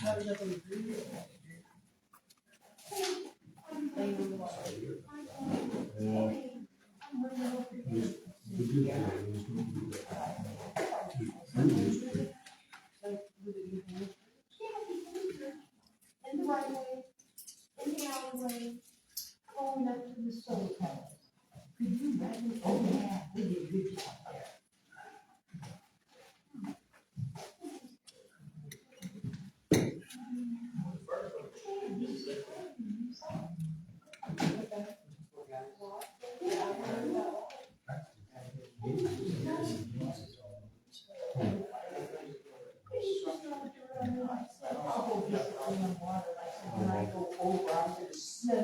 In the right way, in the alleyway, going up to the solar panels. Could you imagine? Oh, yeah, we did a good job there. When I go over, I'm gonna smell it.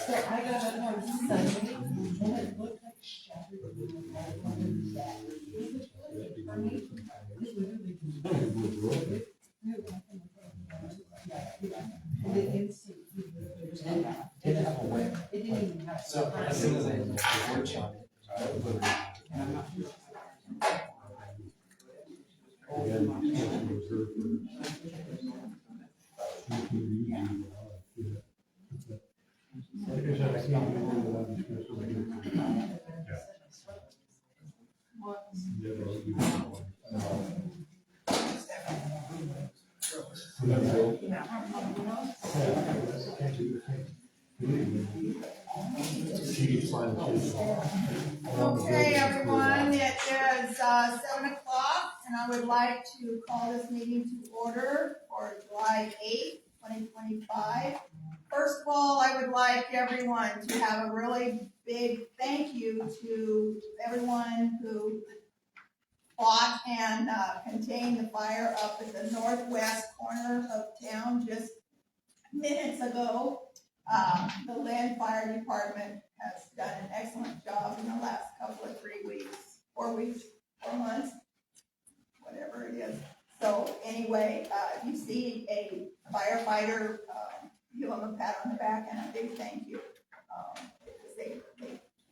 So I got up on Sunday, and it looked like shattered. Didn't have a way. It didn't even have. So as soon as I work on it, I put it. And I'm not. Okay, everyone, it is 7 o'clock, and I would like to call this meeting to order for July 8th, 2025. First of all, I would like everyone to have a really big thank you to everyone who fought and contained the fire up at the northwest corner of town just minutes ago. The Land Fire Department has done an excellent job in the last couple of 3 weeks, 4 weeks, 4 months, whatever it is. So anyway, if you see a firefighter, give them a pat on the back and a big thank you. Because they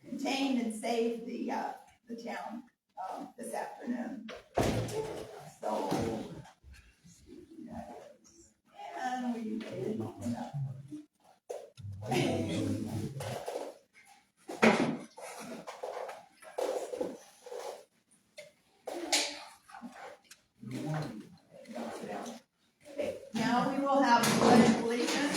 contained and saved the town this afternoon. So, and we did enough. Okay, now we will have the pledge of allegiance.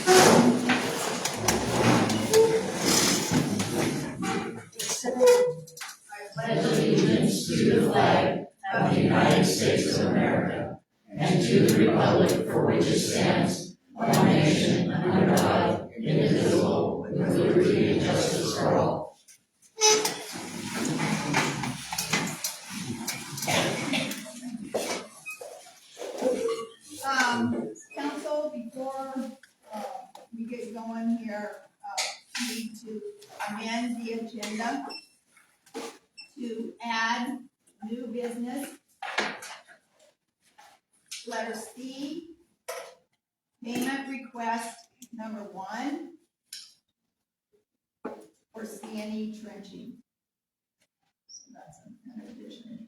I pledge allegiance to the flag of the United States of America and to the republic for which it stands, one nation under God, indivisible, with liberty and justice for all. Council, before we get going here, we need to amend the agenda to add new business. Letter C, payment request number 1 for CNE trenching. So that's an addition.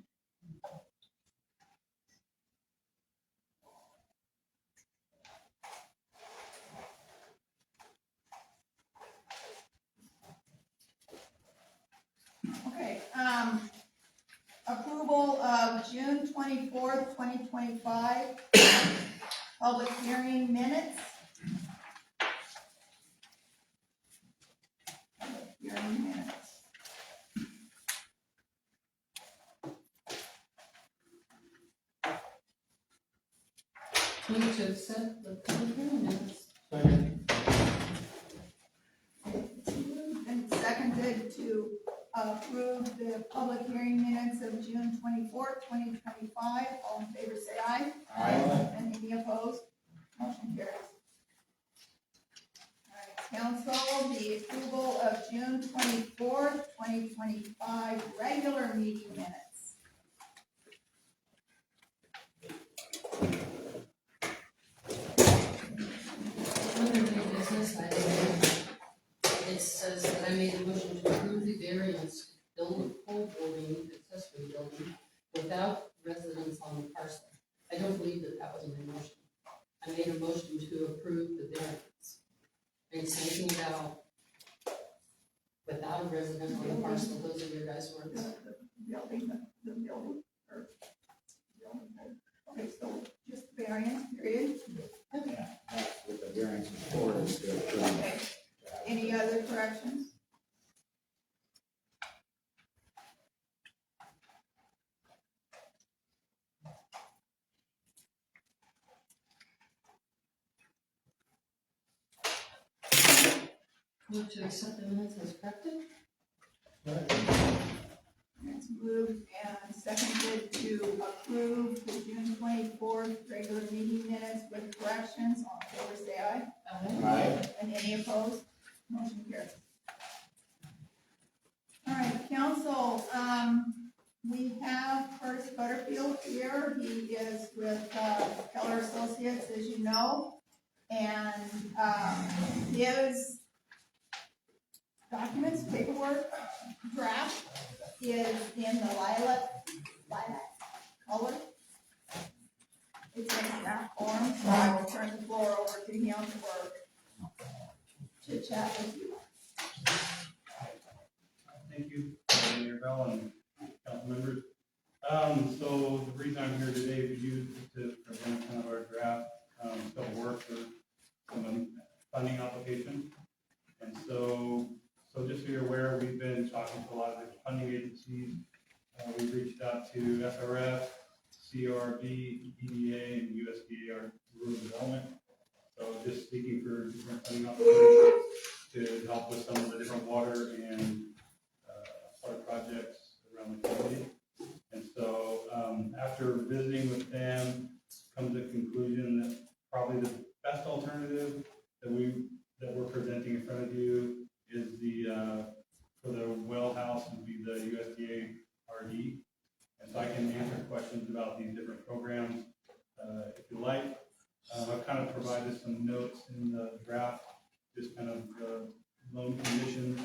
Okay, approval of June 24th, 2025, public hearing minutes. Public hearing minutes. Move to accept the public hearing minutes. And seconded to approve the public hearing minutes of June 24th, 2025. All in favor, say aye. Aye. And any opposed? Motion carries. All right, council, the approval of June 24th, 2025 regular meeting minutes. Under new business, it says that I made a motion to approve the variance to build a pole building, accessory building, without residents on the parcel. I don't believe that that was my motion. I made a motion to approve the variance. Are you saying anything about without a resident on the parcel? Those are your guys' words. The building, or building, okay, so just variance, period. Yeah, that's what the variance is for, is to approve. Okay, any other corrections? Move to accept the minutes as corrected? It's moved and seconded to approve the June 24th regular meeting minutes with corrections. All in favor, say aye. Aye. And any opposed? Motion carries. All right, council, we have Curtis Butterfield here. He is with Keller Associates, as you know. And his documents, paperwork, draft is in the lilac color. It's in draft form, so I will turn the floor over to him for chit chat with you. Thank you, Mayor Bell and council members. So the reason I'm here today is to present kind of our draft, scope of work for some funding application. And so just so you're aware, we've been talking to a lot of different funding agencies. We've reached out to SRF, CRB, EDA, and USDA, our rural development. So just seeking for different funding opportunities to help with some of the different water and water projects around the community. And so after visiting with them, come to the conclusion that probably the best alternative that we're presenting in front of you is for the well house would be the USDA RD. And so I can answer questions about these different programs if you like. I've kind of provided some notes in the draft, just kind of loan conditions,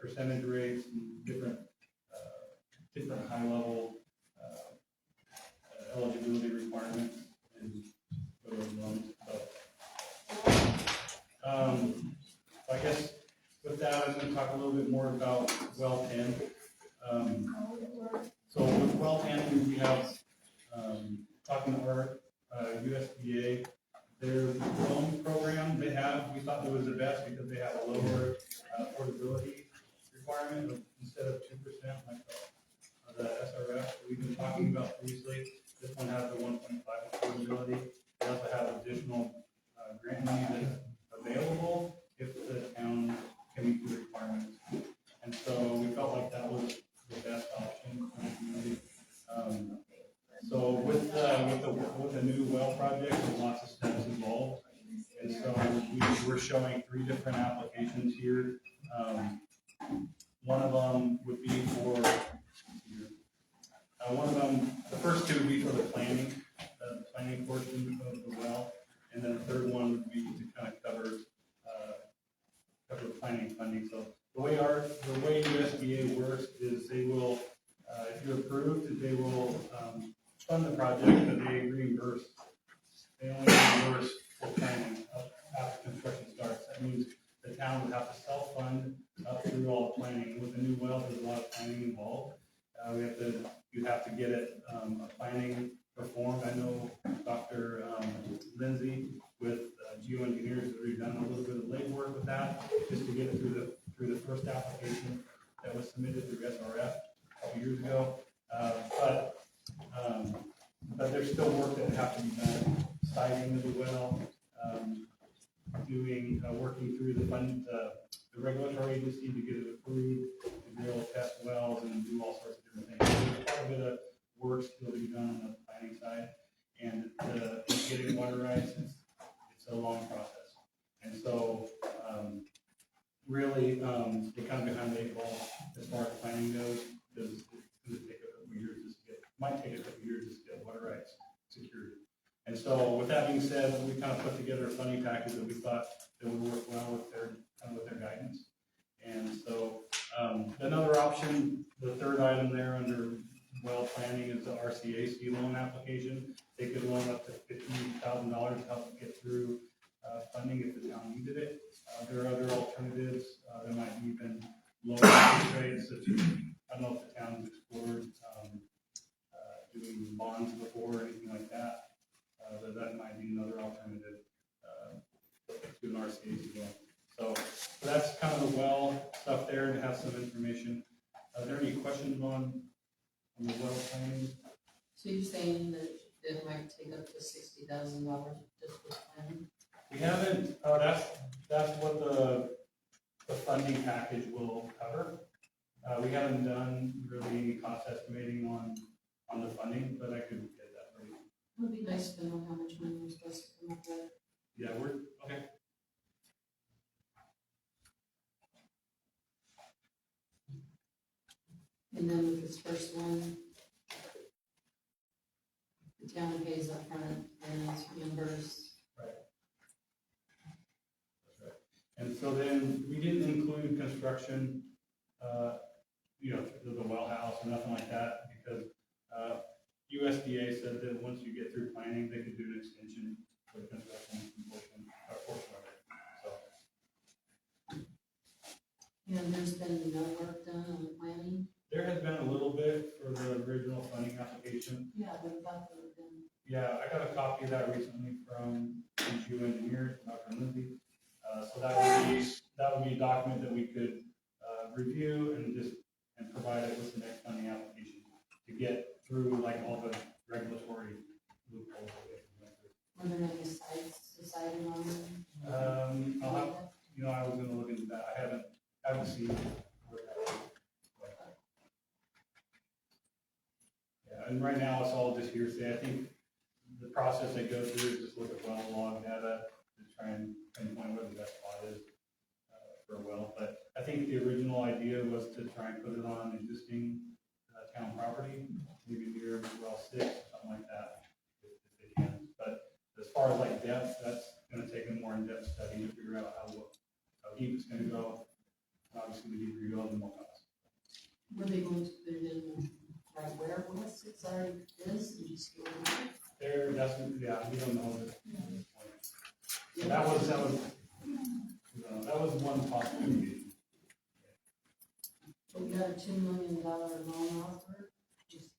percentage rates, and different high level eligibility requirements and for those loans. So I guess with that, I'm going to talk a little bit more about well 10. So with well 10, we have talking to our USDA, their loan program they have, we thought it was the best because they have a lower affordability requirement of, instead of 2% like the SRF that we've been talking about previously. This one has the 1.5 affordability. They also have additional grant money that's available if the town can meet the requirements. And so we felt like that was the best option for the community. So with the new well project, there's lots of steps involved. And so we're showing 3 different applications here. One of them would be for, the first 2 would be for the planning portion of the well. And then the third one would be to kind of cover planning funding. So the way USDA works is they will, if you're approved, they will fund the project, but they reimburse. They only reimburse for planning after construction starts. That means the town would have to self-fund up through all the planning. With the new well, there's a lot of planning involved. You have to get it planning performed. I know Dr. Lindsay with geoengineers has already done a little bit of legwork with that, just to get it through the first application that was submitted through SRF a couple years ago. But there's still work that have to be done, siting of the well, working through the regulatory agency to get it approved, to be able to test wells and do all sorts of different things. So there's quite a bit of work still to be done on the planning side. And getting water rights, it's a long process. And so, really, we're kind of behind the eight ball as far as planning goes, because it's gonna take a couple years just to get, might take a couple years just to get water rights secured. And so, with that being said, we kind of put together a funding package that we thought that would work well with their guidance. And so, another option, the third item there under well planning is the RCAC loan application. They could loan up to $50,000 to help get through funding if the town needed it. There are other alternatives. There might be even lower interest rates, such as, I don't know if the town's explored doing bonds before or anything like that. That might be another alternative to an RCAC loan. So that's kind of the well stuff there, and has some information. Are there any questions on the well planning? So you're saying that it might take up to $60,000 just for planning? We haven't, that's what the funding package will cover. We haven't done really any cost estimating on the funding, but I could get that for you. It would be nice to know how much money we're supposed to come up with. Yeah, okay. And then with this first one, the town pays up front and it's reimbursed. And so then we didn't include construction, the well house or nothing like that, because USDA said that once you get through planning, they could do an extension for the construction portion of it. So And there's been no work done on the planning? there has been a little bit for the original funding application. Yeah, but about the, Yeah, I got a copy of that recently from EQ Engineers, Dr. Lindsay. So that would be a document that we could review and provide it with the next funding application to get through like all the regulatory loopholes that we have to go through. were there any sites decided on them? I'll have, I was gonna look into that. I haven't seen where that is. Yeah, and right now it's all just hearsay. I think the process they go through is just look at well log data to try and pinpoint where the best spot is for a well. But I think the original idea was to try and put it on existing town property, maybe near well 6, something like that, if they can. But as far as like depth, that's gonna take a more in-depth study to figure out how deep it's gonna go. Obviously, the deeper you go, the more cost. Were they going to put it in right where West 6 already is and just go over it? There, we don't know at this point. So that was one possibility. But we got a $2 million loan offer, just,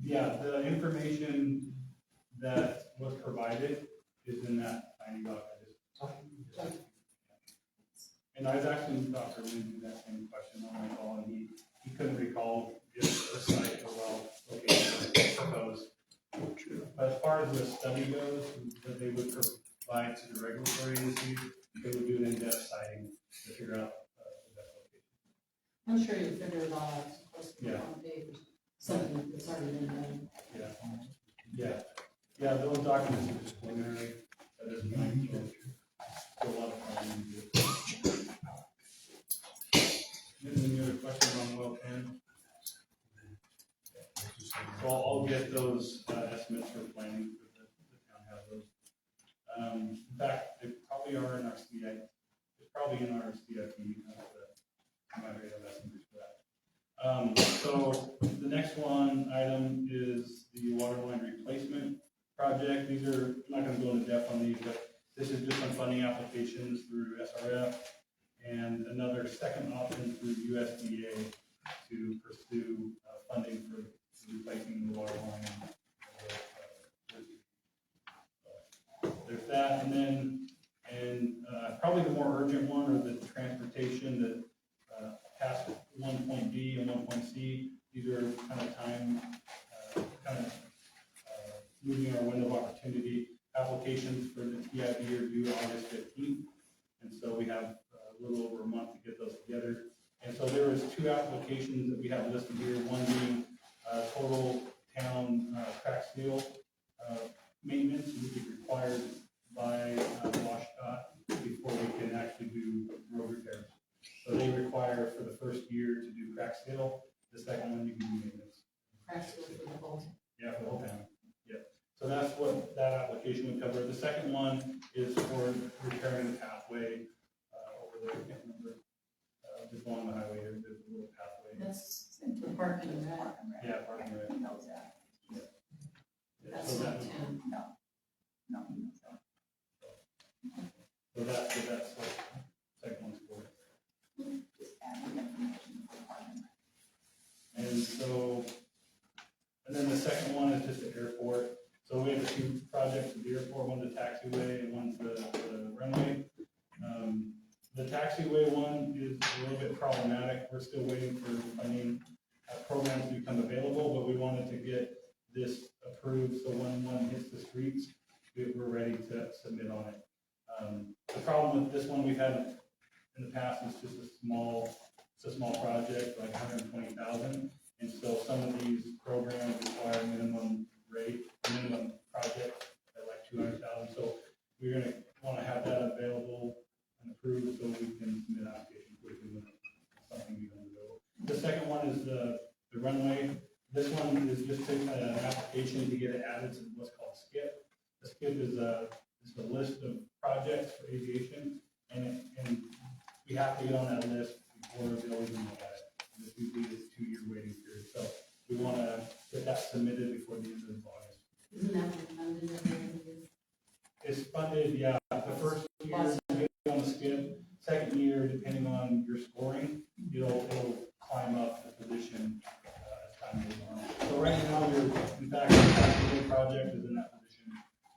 Yeah, the information that was provided is in that tiny doc I just. And I was asking Dr. Lindsay that same question on my call, and he couldn't recall if the site or well location was proposed. But as far as the study goes, that they would provide to the regulatory agencies, they would do an in-depth siting to figure out the best location. I'm sure you'll figure it all out, it's supposed to be Yeah. on paper, something that's already been done. Yeah, those documents are just preliminary at this point, so still a lot of planning to do. Any other questions on well plan? So I'll get those estimates for planning, for the town have those. In fact, they probably are in our CIP, it's probably in our CIP, I might have estimates for that. So the next item is the water line replacement project. These are, I'm not gonna go into depth on these, but this is just some funding applications through SRF and another second option through USDA to pursue funding for replacing the water line. There's that, and then, probably the more urgent one, or the transportation, the task 1.B and 1.C. These are kind of moving our window of opportunity. Applications for the TIB are due August 15th, and so we have a little over a month to get those together. And so there was two applications that we have listed here, one being, total town, crack seal, maintenance, which is required by, WashDOT before we can actually do road repairs. So they require for the first year to do crack seal, the second one you can do maintenance. Practically for the whole. Yeah, for the whole town, yeah. So that's what that application would cover. The second one is for repairing the pathway, over there, I can't remember. Just along the highway, there's a little pathway. That's the parking lot. Yeah, parking lot. He knows that. Yeah, That's so not that, 10. No, he knows that. so that's what second one's for. Just adding information for parking. And so, and then the second one is just the airport. So we have two projects at the airport, one's the taxiway and one's the runway. The taxiway one is a little bit problematic. We're still waiting for funding programs to become available, but we wanted to get this approved, so when one hits the streets, we're ready to submit on it. The problem with this one we've had in the past is just it's a small project, like 120,000. And so some of these programs require minimum project at like 200,000. So we're gonna wanna have that available and approved so we can submit an application quickly when something becomes available. The second one is the runway. This one is just an application to get it added to what's called SKIP. The SKIP is a list of projects for aviation, and we have to get on that list before they'll even look at it. This usually is a 2-year waiting period, so we want to get that submitted before the end of August. Isn't that what funded at the end of the year? It's funded, yeah, the first year you get on the SKIP, second year, depending on your scoring, it'll climb up the position as time goes on. So right now, in fact, the project is in that position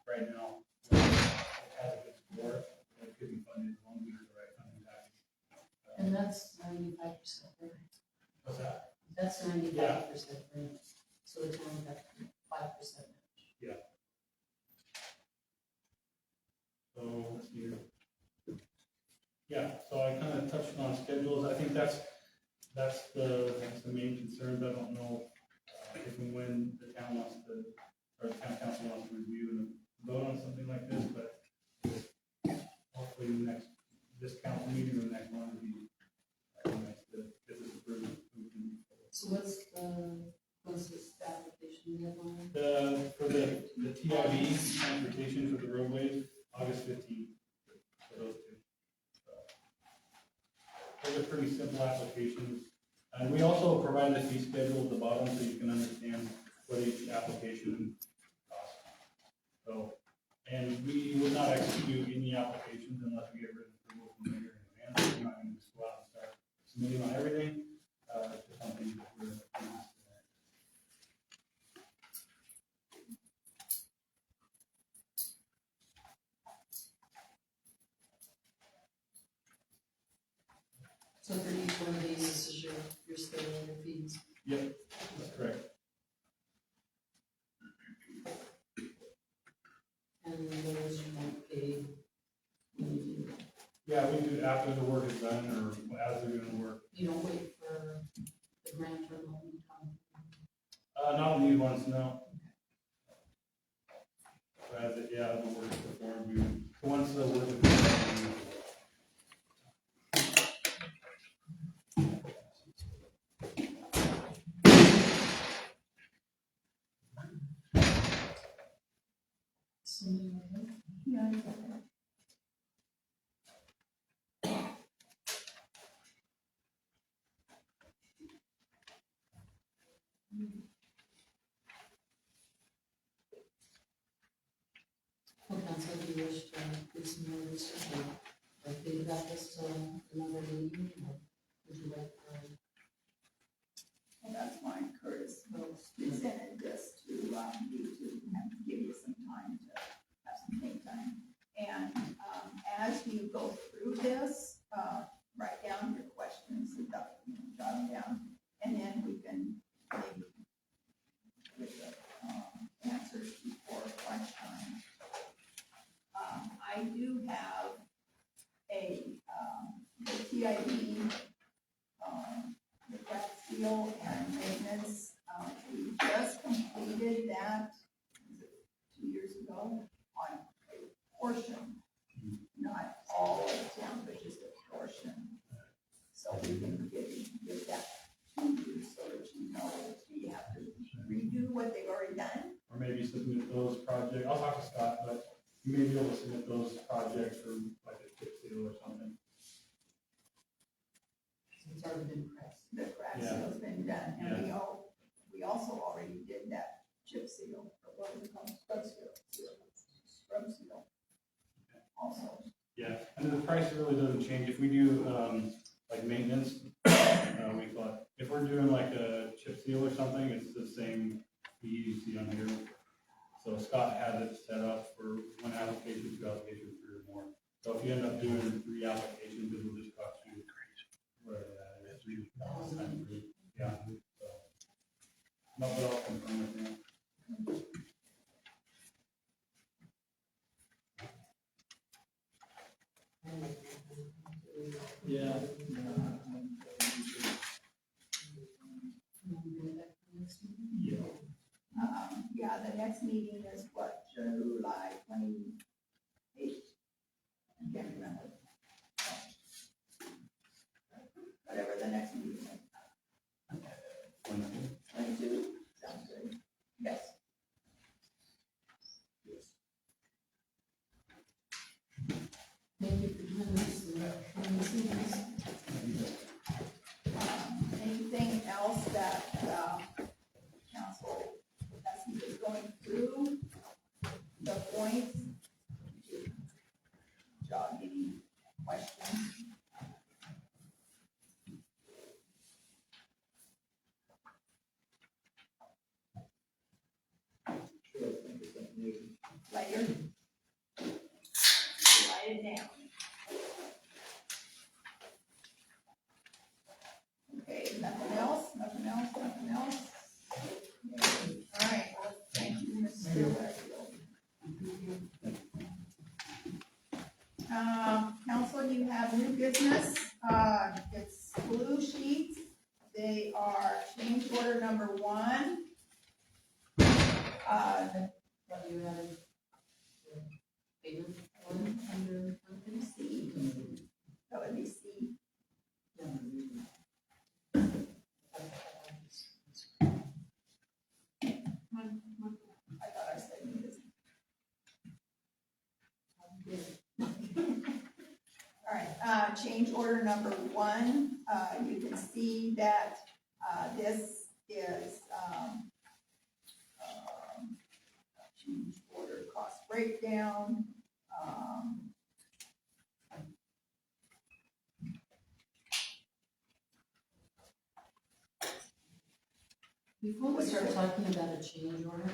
right now. It has a good score, and it could be funded as long as we get the right funding package. And that's 95%, right? What's that? That's 95%, right? So the town got 5%. So, let's see here. Yeah, so I kind of touched on schedules. I think that's the main concerns. I don't know if and when the town wants to, or the town council wants to review and vote on something like this, but hopefully this council meeting or the next one would be nice to get this approved. So what's this application deadline? For the TIV, transportation for the roadways, August 15th, for those two. Those are pretty simple applications. And we also provide the fee schedule at the bottom so you can understand what each application costs. So, and we would not execute any applications unless we get written approval from the mayor and manager. We're not going to just go out and start submitting on everything. To something that we're So for each one of these, this is your standard fees. Yep, that's correct. And those you won't pay when you do that. Yeah, we do it after the work is done or as they're doing the work. You don't wait for the grant or loan to come. Not on these ones, no. So as the work is performed, once the work is done, Yeah, you got that. Well, council, if you wish to do some more research or think about this till another meeting, or would you like, Well, that's why Curtis presented this to you to give you some time to have some think time. And as you go through this, write down your questions and jot them down, and then we can maybe get the answers before lunchtime. I do have the TID, the maintenance, we just completed that, was it 2 years ago, on a portion, not all of the town, but just a portion. So we can give that to you so that you know, you have to redo what they've already done. Or maybe submit those projects, I'll talk to Scott, but you may be able to submit those projects for like a chip seal or something. It's already been pressed. The crack Yeah. seal's been done, and we also already did that chip seal, or what is it called, scrub seal. Also, Yeah, and the price really doesn't change, if we do, like maintenance, we thought, if we're doing like a chip seal or something, it's the same fee you see on here. So Scott has it set up for 1 application, 2 applications, 3 or more. So if you end up doing 3 applications, it will just cost you, whatever that is, 3,000 times 3, yeah, so. No, but I'll confirm it now. Yeah. Yeah. yeah, the next meeting is what, July 28th? I can't remember. Whatever the next meeting is. 22, sounds good. Yes. Thank you for doing this. Anything else that, council, that's is going through the points? Jog any questions? Later. Write it down. Okay, nothing else? Okay, all right, well, thank you, Mr. Westfield. Council, you have new business, it's blue sheets, they are change order number 1. What you added? Payment one under something? C, that would be C. I thought I said new business. All right, change order number 1, you can see that, this is, change order cost breakdown, Before we start talking about a change order,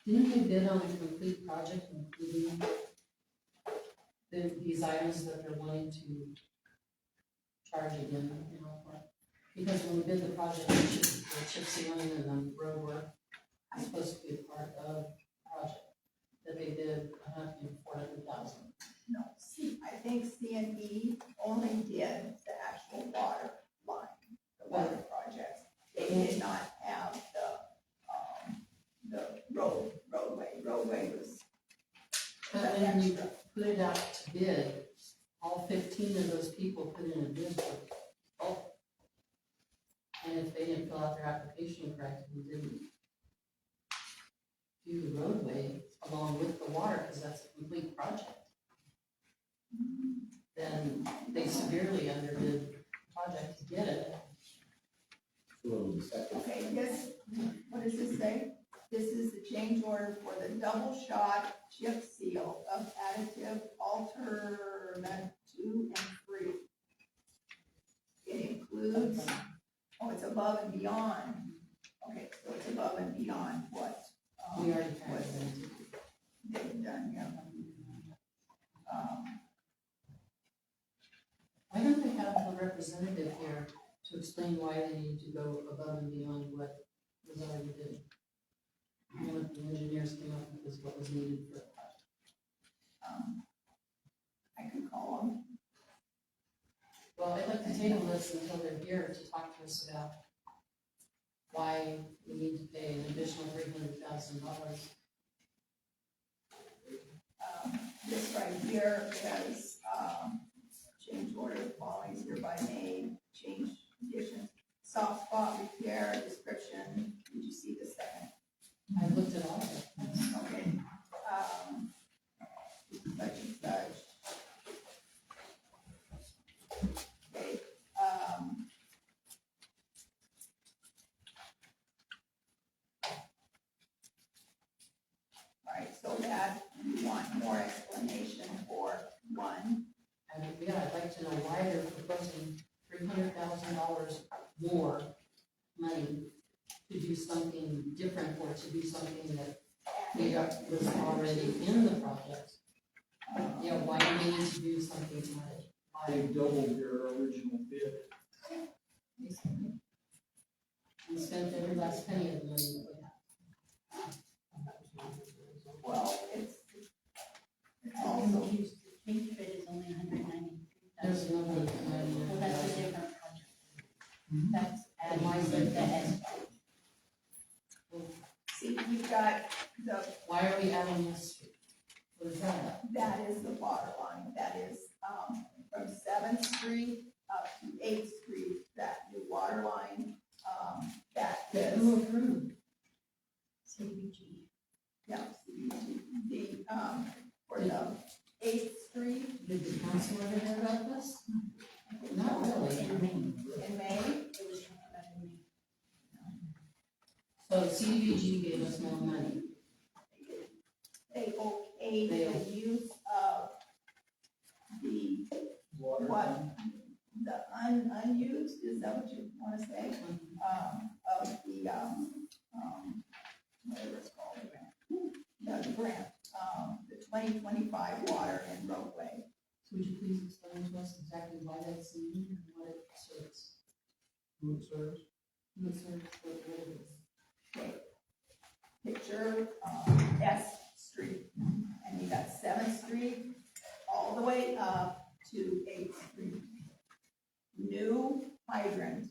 didn't we bid on a complete project including these items that they're wanting to charge again, you know, for? Because when we bid the project, the chip sealing and the road work is supposed to be a part of the project, that they did $400,000. no, C, I think C and E only did the actual water line, the water projects. They did not have the roadway was But the when you extra. put it out to bid, all 15 of those people put in a bid for both. And if they didn't fill out their application correctly, didn't do the roadway along with the water, because that's a complete project, then they severely underbid the project to get it. Okay, this, what does this say? This is the change order for the double shot chip seal of additive alternate 2 and 3. It includes, oh, it's above and beyond. Okay, so it's above and beyond what, We already had what it. they've done, yeah. Why don't they have a representative here to explain why they need to go above and beyond what was already did? And what the engineers came up with is what was needed for the project. I can call them. Well, I'd like to table this until they're here to talk to us about why $300,000. This right here is, change order following is hereby made, change conditions, soft spot repair, description, did you see the second? I looked at all of it. Okay, such and such. Okay, all right, so that, you want more explanation for one, Yeah, I'd like to know why they're proposing $300,000 more money to do something different or to do something that was already in the project. Yeah, why do they need to do something added? Why? They doubled their original bid. We spent every last penny of the money that we have. well, it's also, Change bid is only $193,000. There's no one. Well, that's a different project. Mhm. That's And why is adding it the S. see, you've got the, Why are we adding this street? What is that? that is the water line, that is, from 7th Street up to 8th Street, that new water line, that is, Who approved? CDBG. yeah, the, for the 8th Street Did the council ever hear about this? Not really. In Maine. in May, It was talked about in Maine. So CDBG gave us more money. they okayed the use of the, Water. what, the unused, is that what you wanna say? Of the, whatever it's called, the grant, the 2025 water and roadway. So would you please explain to us exactly why that's needed and what it serves? Who it serves? Who it serves, what it is? Okay. Picture, S Street, and you got 7th Street all the way up to 8th Street. New hydrant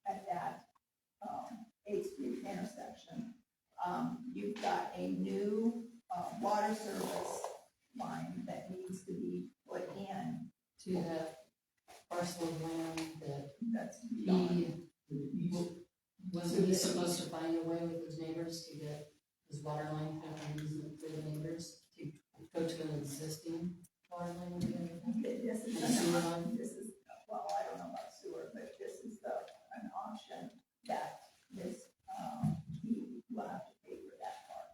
at that, 8th Street intersection. You've got a new, water service line that needs to be put in, To that parcel of land that that's beyond. he, wasn't he supposed to find a way with his neighbors to get his water line kind of easement for the neighbors to go to an existing water line? This is, And sewer line? this is, well, I don't know about sewer, but this is an option that this, he will have to pay for that part.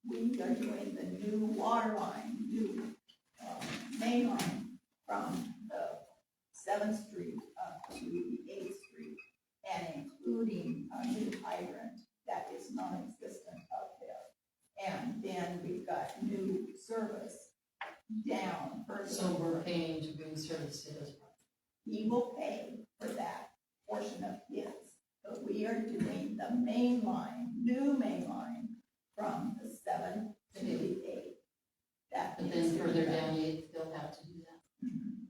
We are doing the new water line, new, main line from the 7th Street up to the 8th Street, and including a new hydrant that is non-existent up there. And then we've got new service down further. So we're paying to bring service to his property. He will pay for that portion of his, but we are doing the main line, new main line from the 7th to the 8th. That But is then further down, they'll have to do that. Mhm.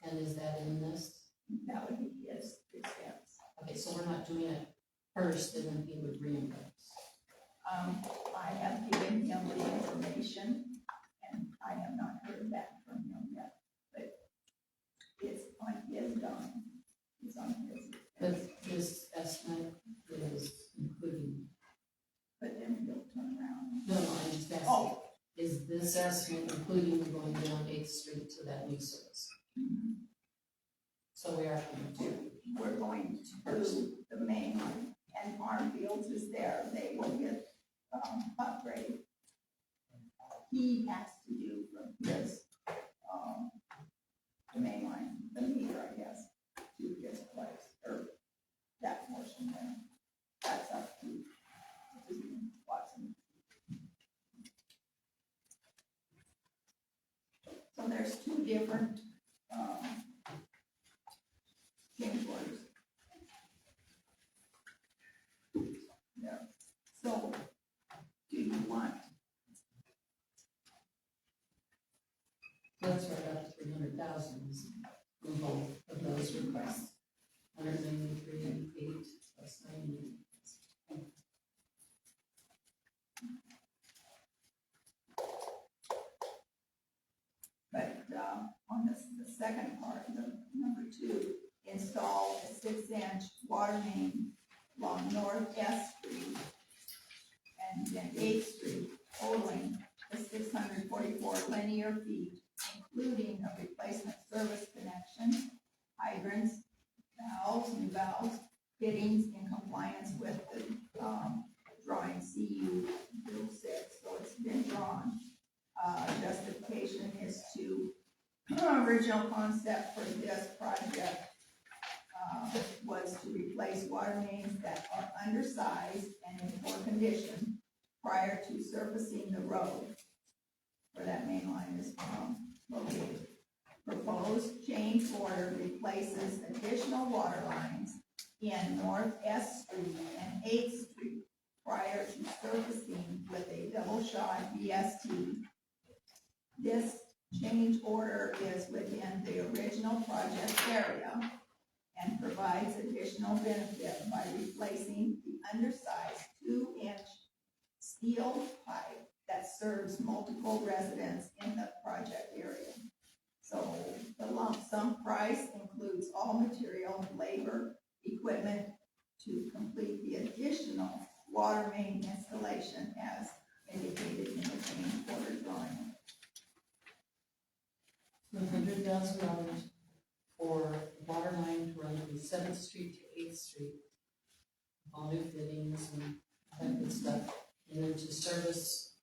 And is that in this? That would be his expense. Okay, so we're not doing it first and then he would reimburse. I have given him the information, and I have not heard back from him yet, but it's on his dime. It's on his But expense, this estimate is including, but then he'll turn around. no, I'm just asking, Oh, is this estimate including going down 8th Street to that new service? So we are going to. we're going to do the main line, and Armfields is there, they will get, upgrade. He has to do from his, the main line, the meter, I guess, to his place, or that portion there. That's up to Watson. So there's two different, change orders. Yeah, so, do you want, Let's write up 300,000 in both of those requests. 193, 8, plus 90. 6-inch water main along North S Street and then 8th Street, totaling the 644 linear feet, including a replacement service connection, hydrants, valves, new valves, fittings in compliance with the, drawing CU 06, so it's been drawn. Justification is to, original concept for this project, was to replace water mains that are undersized and in poor condition prior to surfacing the road where that main line is, located. Proposed change order replaces additional water lines in North S Street and 8th Street prior to surfacing with a double shot VST. This change order is within the original project area and provides additional benefit by replacing the undersized 2-inch steel pipe that serves multiple residents in the project area. So the lump sum price includes all material, labor, equipment to complete the additional water main installation as indicated in the change order drawing. $100,000 for water line to run from 7th Street to 8th Street. All new fittings and that good stuff. And then to service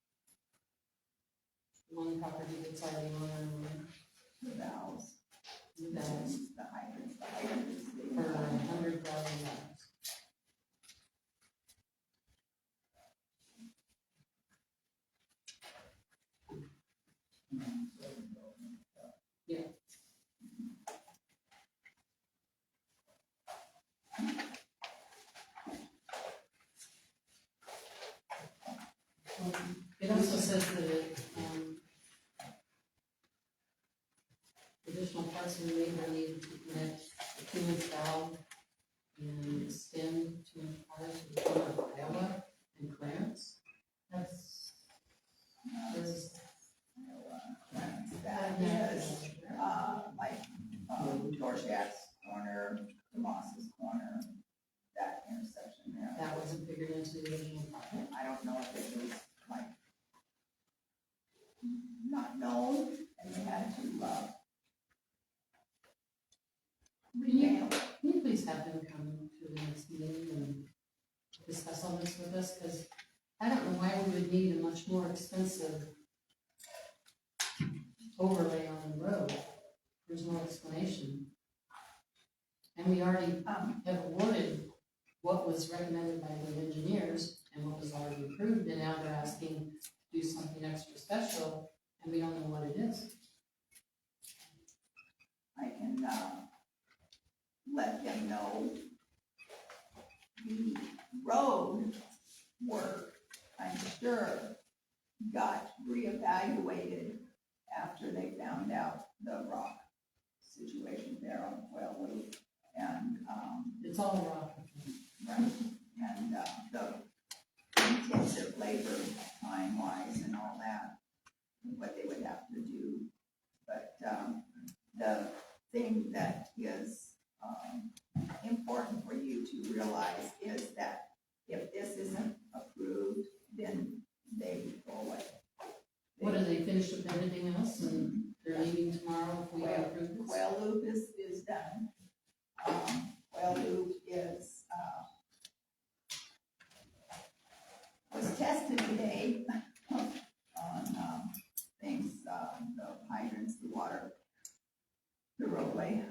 one property that's already on The valves, the valves the hydrants, for $100,000. Yeah. It also says that it, additional parts of the main are needed to connect the 2-inch valve and extend 2-inch wires to the corner of Iowa and Clarence. That's, that is, like, Dorchat's corner, Tomas's corner, that intersection there. that wasn't figured into the original project. I don't know if it was like not known and they had to, revamp. Can you please have them come to the next meeting and discuss all this with us? Because I don't know why we would need a much more expensive overlay on the road. There's no explanation. And we already have awarded what was recommended by the engineers and what was already approved, and now they're asking to do something extra special, and we don't know what it is. I can, let them know the road work, I'm sure, got reevaluated after they found out the rock situation there on Quail Loop. And, It's all rock. right, and, the intensive labor time-wise and all that, what they would have to do. But, the thing that is, important for you to realize is that if this isn't approved, then they go away. What, do they finish up everything else and they're leaving tomorrow if we approve this? Quail Loop is done. Quail Loop is, was tested today on, things, the hydrants, the water, the roadway.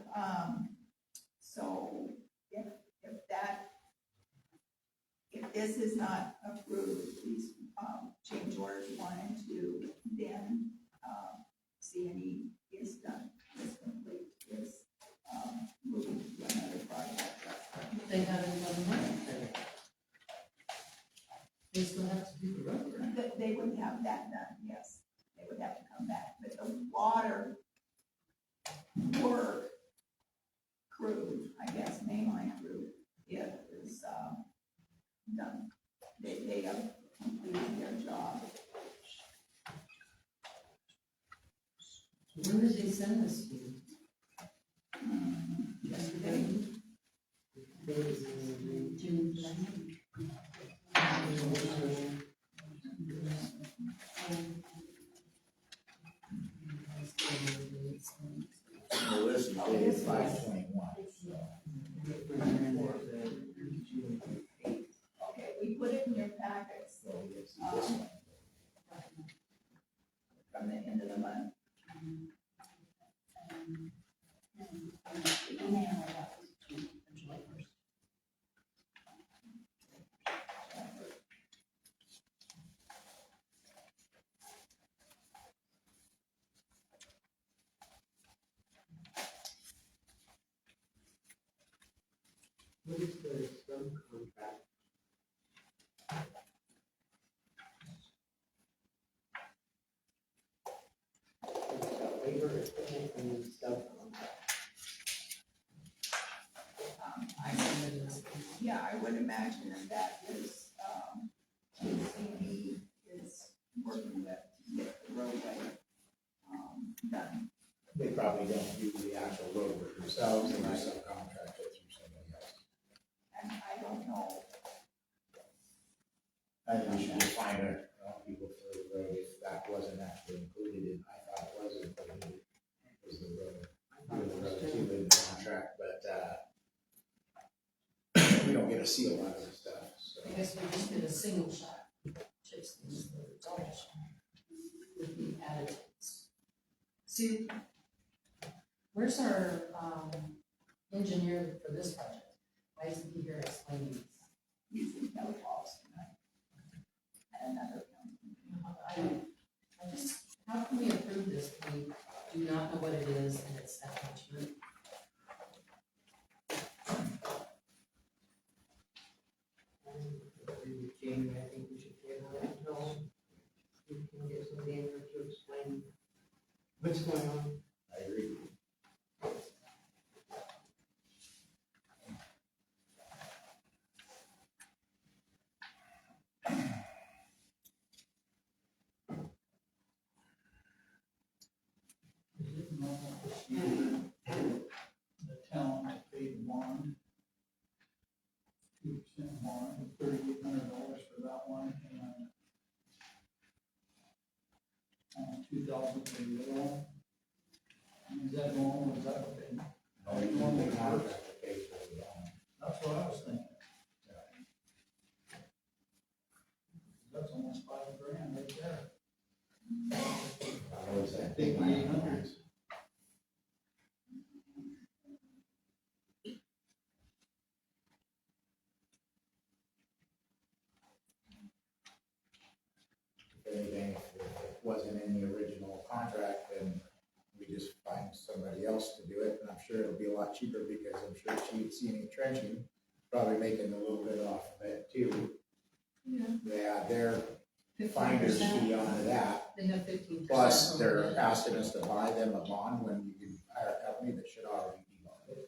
So if this is not approved, these, change orders 1 and 2, then, C&E is done, is complete, is, moving to another project. They haven't done that. They still have to do the road, right? They would have that done, yes, they would have to come back, but the water work crew, I guess, mainline crew, is, done. They have completed their job. When did they send this to you? Yesterday, The list is 5/21. Okay, we put it in your packets, So it's this one. from the end of the month. What is the subcontract? Labor, equipment, and subcontract. Yeah, I would imagine that is, TCE is working with, to get the roadway, done. They probably don't do the actual road work themselves, they might subcontract it through somebody else. And I don't know, I think we should just find people for the road if that wasn't actually included in, I thought it was included, was the road. The road too in the contract, but, we don't get to see a lot of this stuff, so. I guess we just did a single shot, chips these, it's all with the additives. Sue, where's our, engineer for this project? Why isn't he here explaining this? using telecalls tonight. And another company. I just, how can we approve this if we do not know what it is and it's that much money? Jamie, I think we should table it until we can get somebody in there to explain what's going on. I agree. Is it normal procedure the town to pay the bond? 2% bond, $3,800 for that one, and 2,000 for the other one. Is that normal, is that what they, No, you want the contract to pay for the bond. that's what I was thinking. That's almost $5,000 right there. What was that? 5,800. If anything, if it wasn't in the original contract, then we just find somebody else to do it, and I'm sure it'll be a lot cheaper, because I'm sure CNA Trenching probably making a little bit off of it too. Yeah. They add their finder's fee onto that, They have 15%. plus they're asking us to buy them a bond when you can hire a company that should already be bonded.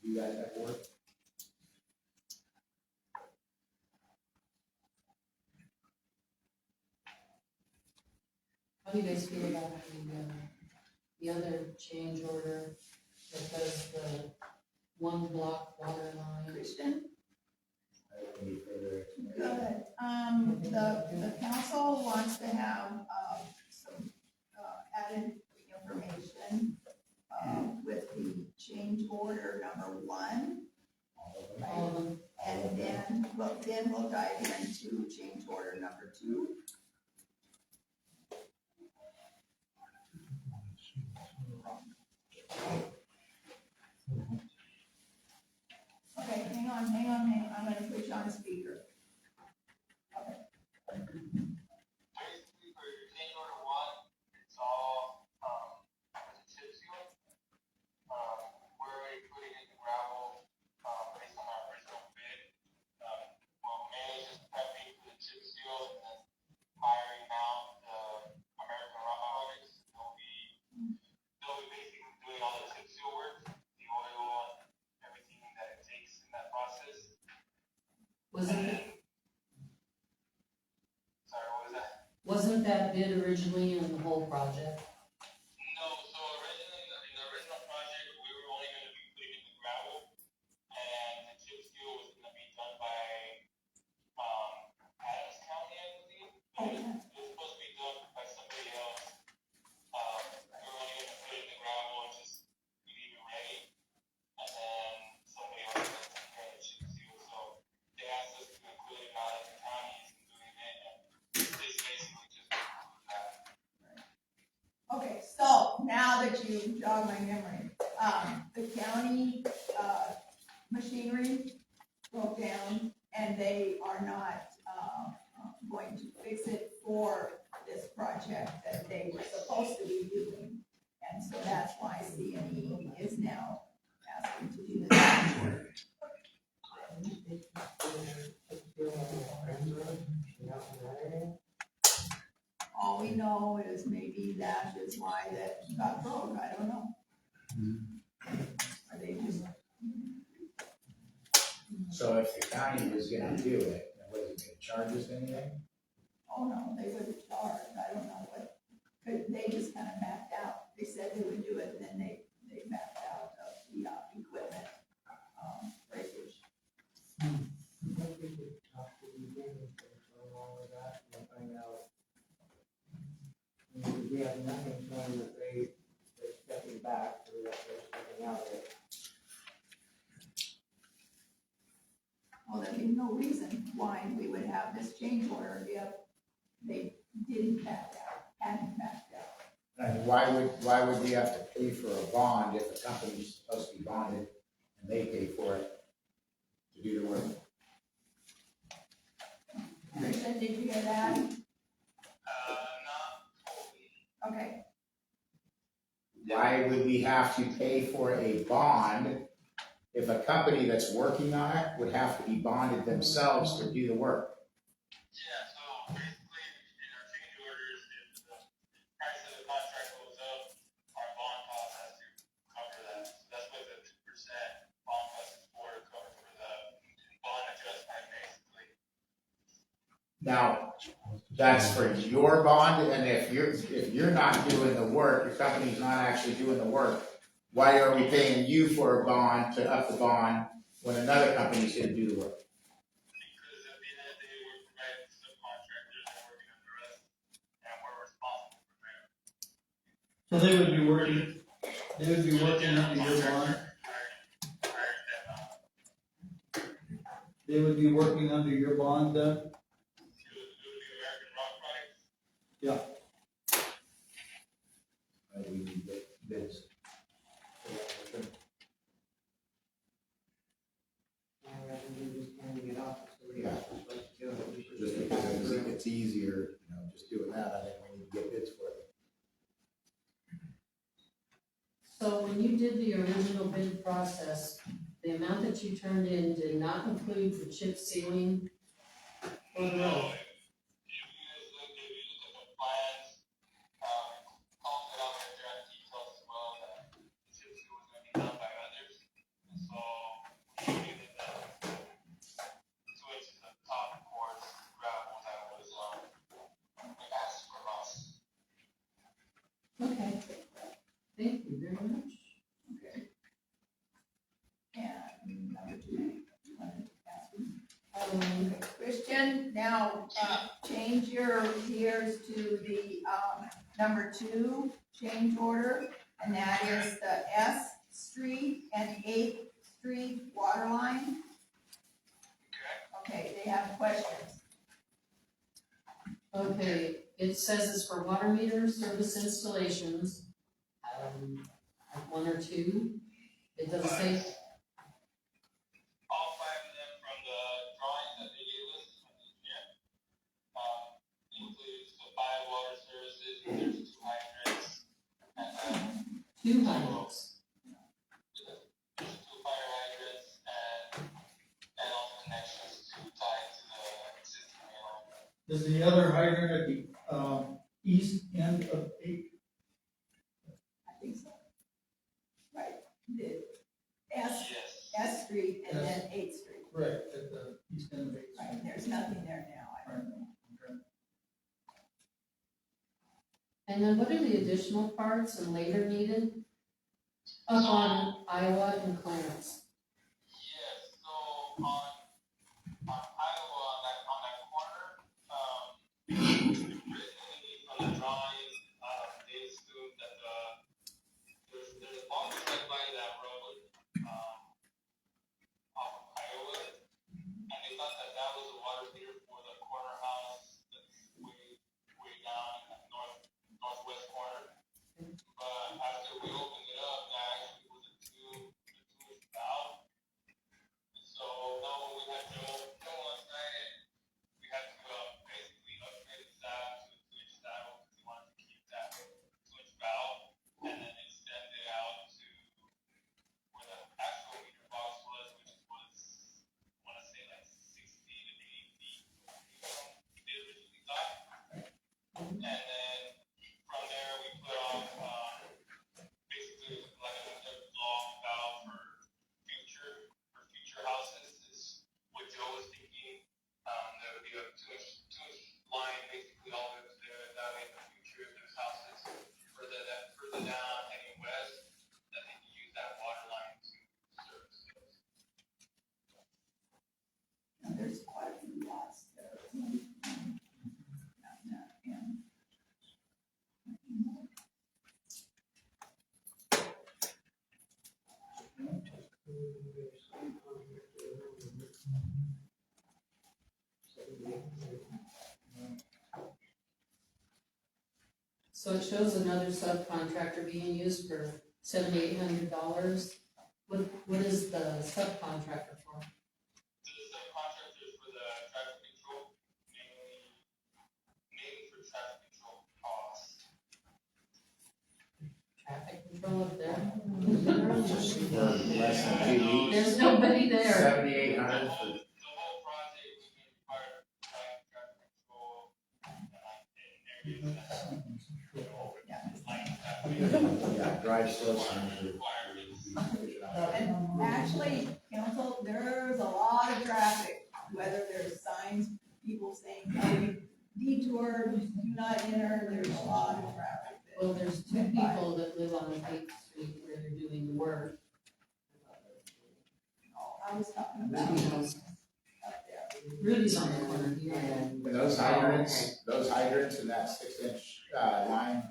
You guys have work? How do you guys feel about the other change order that does the one block water line? Christian? I don't need further explanation. Good. The council wants to have, some, added information, with the change order number 1. All of them. All of them? And then we'll dive into change order number 2. Okay, hang on, I'm gonna put you on speaker. Okay. Basically, for your change order 1, it's all, it's a chip seal. We're already putting in the gravel, based on our original bid. Well, mainly just prepping for the chip seal and then hiring out the American Rock Products. They'll be basically doing all the chip seal work, the oil, everything that it takes in that process. Sorry, what was that? Wasn't that bid originally in the whole project? No, so originally, in the original project, we were only gonna be putting that you jog my memory, the county, machinery broke down and they are not, going to fix it for this project that they were supposed to be doing. And so that's why CNE is now asking to do this. All we know is maybe that is why that got broke, I don't know. Are they just, So if the county was gonna do it, was it gonna charge us anything? oh no, they wouldn't charge, I don't know what, they just kind of backed out. They said they would do it, and then they backed out of the, equipment, breakage. I think we could talk to the beginning, what's wrong with that, and find out. Because we have nothing showing that they're stepping back, or that they're stepping out of it. Well, there'd be no reason why we would have this change order if they didn't back out, hadn't backed out. And why would we have to pay for a bond if a company's supposed to be bonded and they pay for it to do the work? Kristen, did you hear that? Not totally. Okay, Why would we have to pay for a bond if a company that's working on it would have to be bonded themselves to do the work? Yeah, so basically, in our change orders, if the price of the contract goes up, our bond cost has to cover that. So that's what the 2% bond cost is for, to cover for the bond adjustment, basically. Now, that's for your bond, and if you're not doing the work, your company's not actually doing the work, why are we paying you for a bond to up the bond when another company's gonna do the work? Because at the end of the day, we're providing subcontractors that are working under us, and we're responsible for them. So they would be working under your bond, Hiring them out. they would be working under your bond then? It would be American Rock Products. Yeah. We need to get bids. I reckon we just kind of get off, so we Yeah. have to do it, we should. Just because it's easier, just doing that, I think we need to get bids for it. So when you did the original bid process, the amount that you turned in did not include the chip sealing for the road. If you look at the plans, calls it out in there in details as well, that the chip seal was gonna be done by others. And so, we needed the 2 inches of top course gravel that was, asked from us. Okay. Thank you very much. okay. And number two, you wanted to ask me? Christian, now, change your gears to the, number 2 change order, and that is the S Street and 8th Street water line. Okay, they have questions. Okay, it says it's for water meter service installations, 1 or 2. It doesn't say, All 5 of them from the drawings that they gave us from the engineer, includes the water services, there's 2 hydrants, and 2 hydrants. there's 2 fire hydrants, and all the connections to tie to the existing main line. Is the other hydrant at the, east end of 8th? I think so. Right, the S, Yes. S Street and then 8th Street. Right, at the east end of 8th. Right, there's nothing there now, I don't know. And then what are the additional parts and later needed? Up on Iowa and Clarence. Yes, so on Iowa, on that corner, originally from the drawings, they assumed that there's a bond right by that road, off of Iowa, and they thought that that was a water meter for the corner house that's way down in the northwest corner. But after we So it shows another subcontractor being used for $7,800. What is the subcontractor for? The subcontractors for the traffic control, mainly for traffic control costs. Traffic control up there? Less than 2 weeks. There's nobody there. 7,800 The for, whole project would be part of traffic control, in areas that, yeah, drive slow signs are. And actually, council, there's a lot of traffic, whether there's signs, people saying, no, detour, do not enter, there's a lot of traffic. Well, there's two people that live on 8th Street where they're doing the work. I was talking about Rudy's up there. Rudy's on the corner here. And those hydrants and that 6-inch line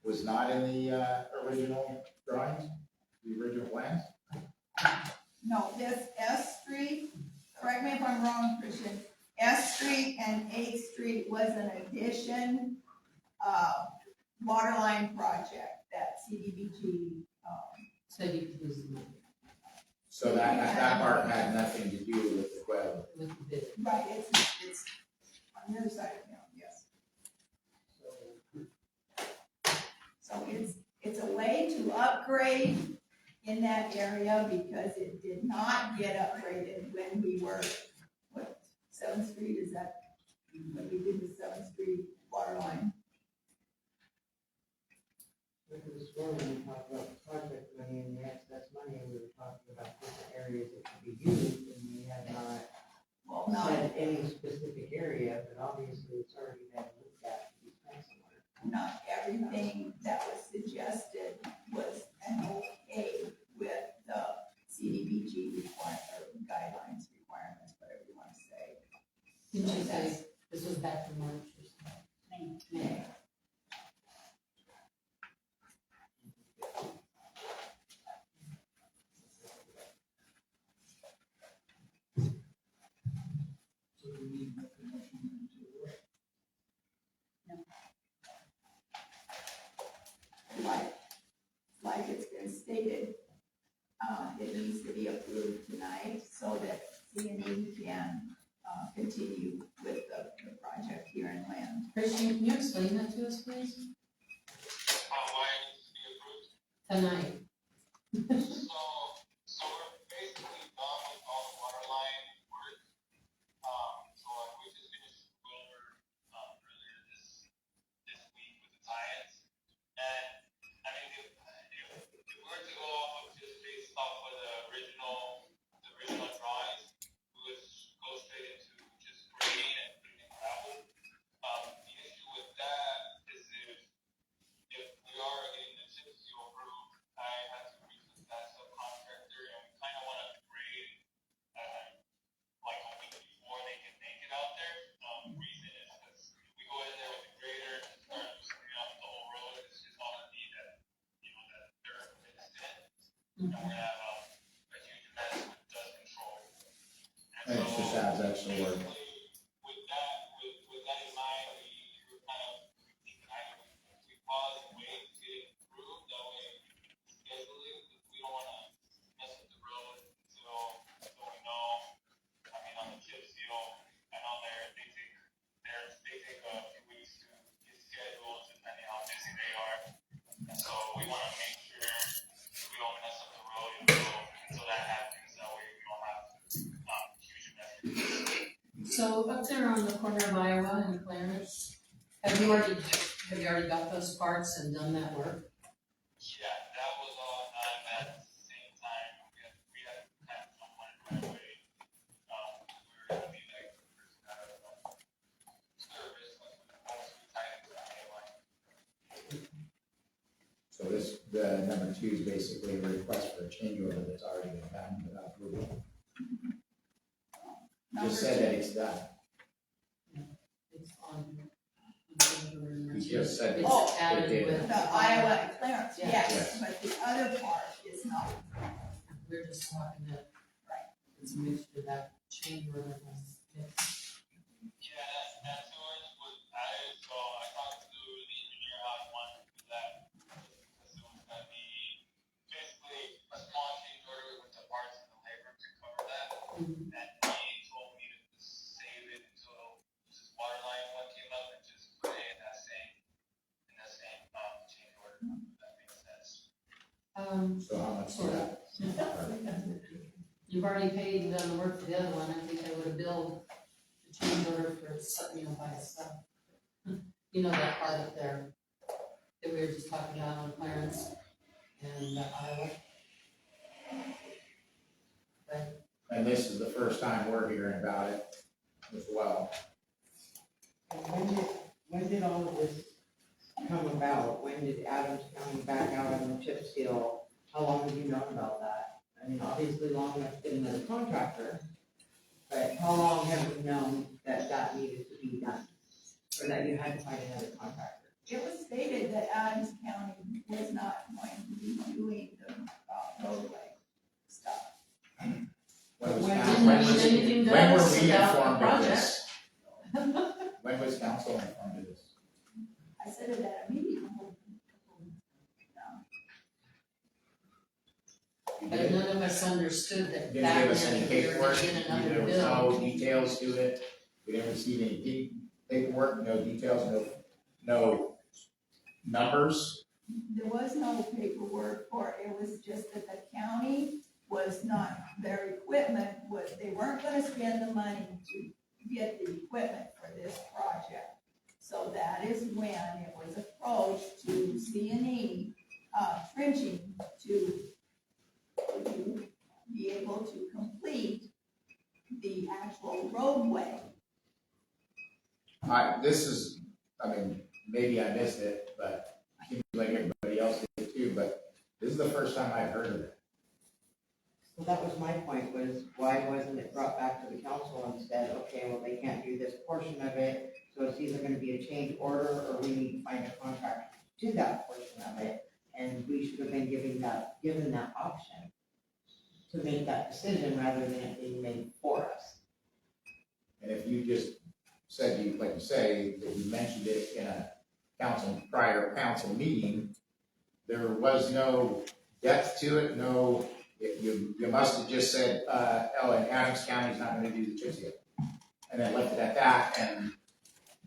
was not in the original drawings, the original plans? No, this S Street, correct me if I'm wrong, Christian, S Street and 8th Street was an addition, water line project that CDBG, Said you could use the So that part had nothing to do with the web. with the bid. right, it's on the other side of town, yes. So it's a way to upgrade in that area because it did not get upgraded when we were, what, 7th Street, is that, when we did the 7th Street water line? Look at this one, when we talked about the project money and the excess money, and we were talking about different areas that could be used, and we have not Well, not, said any specific area, but obviously it's already been looked at to be spent somewhere. not everything that was suggested was an okay with the CDBG guidelines, requirements, whatever you want to say. Didn't you say this was back in March or something? May. So we need to make a motion to work. Like it's been stated, it needs to be approved tonight so that C&E can, continue with the project here in land. Christian, can you explain that to us, please? Why it needs to be approved? Tonight. So we're basically done with all the water line work. So like we just finished over, earlier this week with the tie-ins. And I mean, if we were to go off of just based off of the original drawings, we would go straight into just grading and putting in gravel. The issue with that is if we are getting the chip seal approved, I had to reach with that subcontractor and we kind of want to grade, like a week before they can make it out there. Reason is because if we go in there with the grader and start loosening up the whole road, it's just all gonna need that, that dirt mixed in. And we're gonna have a huge mess with dust control. And it just adds extra work. With that in mind, we were kind of thinking, we pause and wait to get it approved, that way schedule it, because we don't wanna mess with the road until we know. I mean, on the chip seal, I know they take a few weeks to get scheduled, depending how busy they are. And so we wanna make sure we don't mess up the road until that happens, that way we don't have, huge messes. So up there on the corner of Iowa and Clarence, have you already got those parts and done that work? Yeah, that was all done at the same time. We had kind of jump on it right away. We were gonna be like the first out of service once we tied into the main line. So the number 2 is basically a request for a change order that's already been done without approval. Just said that it's done. It's on. He just said It's Oh, added it with. The Iowa and Clarence, Yeah. yes, Yes. but the other part is not. We're just talking that. Right. It's a mixture of that chamber and this. Yeah, that's yours was added, so I talked to the engineer how he wanted to So how much is that? You've already paid and done the work for the other one, I think I would have billed the change order for, by itself. You know that part up there that we were just talking about on Clarence and Iowa? And this is the first time we're hearing about it as well. And when did all of this come about? When did Adams County back out on the chip seal? How long have you known about that? I mean, obviously long enough to get another contractor, but how long have you known that that needed to be done? Or that you had to find another contractor? It was stated that Adams County was not going to be doing the roadway stuff. When was When council- didn't mean anything to when were us we about the informed of project. this? When was council informed of this? I said it at a meeting. You But did? none of us understood that Didn't back give us then any we were paperwork, getting another there was bill. no details to it, we didn't receive any paperwork, no details, no numbers. There was no paperwork for it, it was just that the county was not, their equipment was, they weren't gonna spend the money to get the equipment for this project. So that is when it was approached to C&E, trenching to be able to complete the actual roadway. Maybe I missed it, but it seems like everybody else did too, but this is the first time I've heard of it. So that was my point, was why wasn't it brought back to the council and said, okay, well, they can't do this portion of it, so it's either gonna be a change order, or we need to find a contract to that portion of it, and we should have been given that option to make that decision rather than it being made for us. And if you just said, like you say, that you mentioned it in a prior council meeting, there was no depth to it, you must have just said, and Adams County's not gonna do the chip seal. And then left it at that, and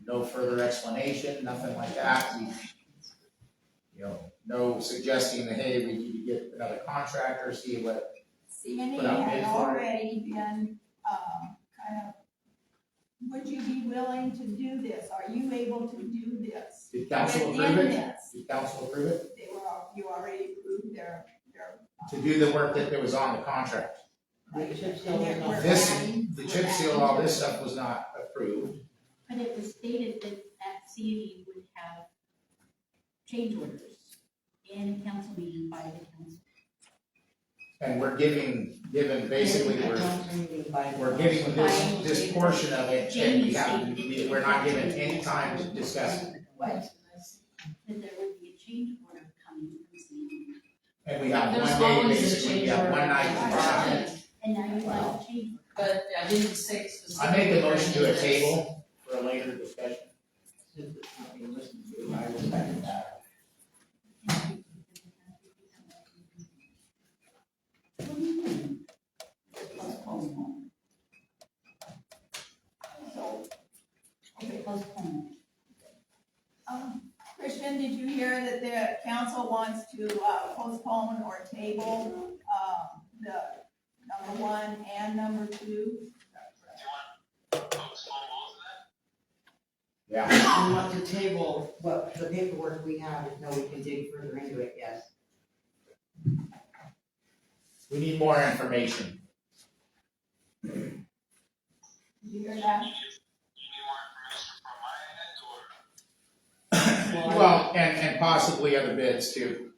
no further explanation, nothing like that. No suggesting that, hey, we need to get another contractor, see what. C&E Put out bid had for it. already been, kind of, would you be willing to do this? Are you able to do this? Did council approve Within it? this, Did council approve it? you already approved their. To do the work that was on the contract. The chip seal And was we're not. adding- The chip seal, all this stuff was not approved. But it was stated that CUD would have change orders in council meeting by the council. And we're given basically, In a we're council meeting by the We're giving council. this portion of it, and Jamie stated it. we're not given any time to discuss it. What? That there would be a change order coming from CUD. And we have There's one day, always a basically, we change have order. one night to decide. And now you want to change. But I didn't say specifically. I make the motion to a table for a later discussion. Since it's not being listened to, I will second that. Postpone. So, Okay, postpone. Christian, did you hear that the council wants to postpone or table, the number 1 and number 2? Do you want postpone both of that? Yeah, We want to table what the paperwork we have until we can dig further into it, yes. we need more information. Did you hear that? You need more information from my end, or? Well, and possibly other bids too.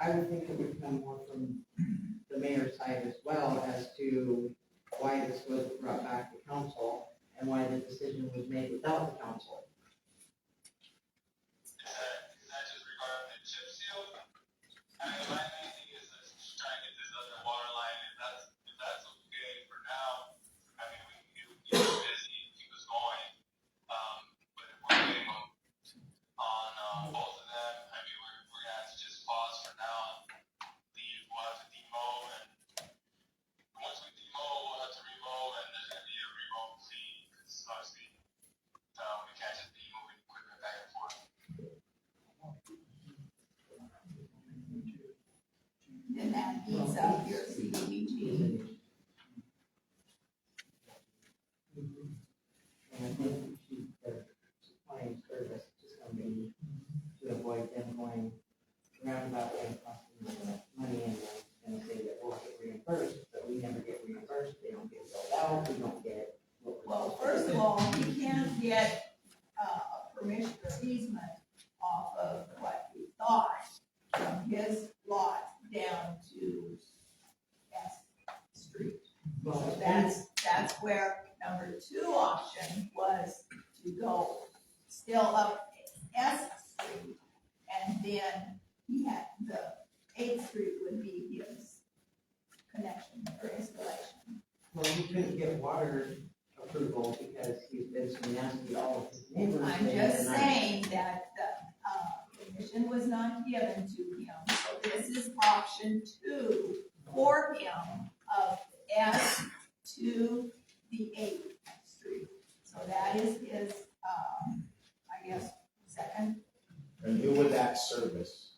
I would think it would come more from the mayor's side as well as to why this was brought back to council and why the decision was made without the council. Is that just regarding the chip seal? I mean, my main thing is just trying to get this other water line, if that's okay for now, I mean, we can keep us busy, keep us going. But if we're waiting on both of them, I mean, we're gonna have to just pause for now and we'll have to demo, and once we demo, we'll have to remow, and there's gonna be a remow fee, because obviously, we can't just be moving equipment back and forth. And I think they're supplying service to somebody to avoid them going roundabout way and costing them money, and then gonna say that we'll get reimbursed, but we never get reimbursed, they don't get billed out, we don't get. Well, first of all, he can't get, a permission or easement off of what he thought from his lot down to S Street. So that's where number 2 option was to go still up S Street. And then he had, the 8th Street would be his connection or installation. Well, he couldn't get water approval because he's been so nasty, all of his neighbors. I'm just saying that the permission was not given to him, so this is option 2 for him of S to the 8th Street. So that is his, I guess, second, And who would that service?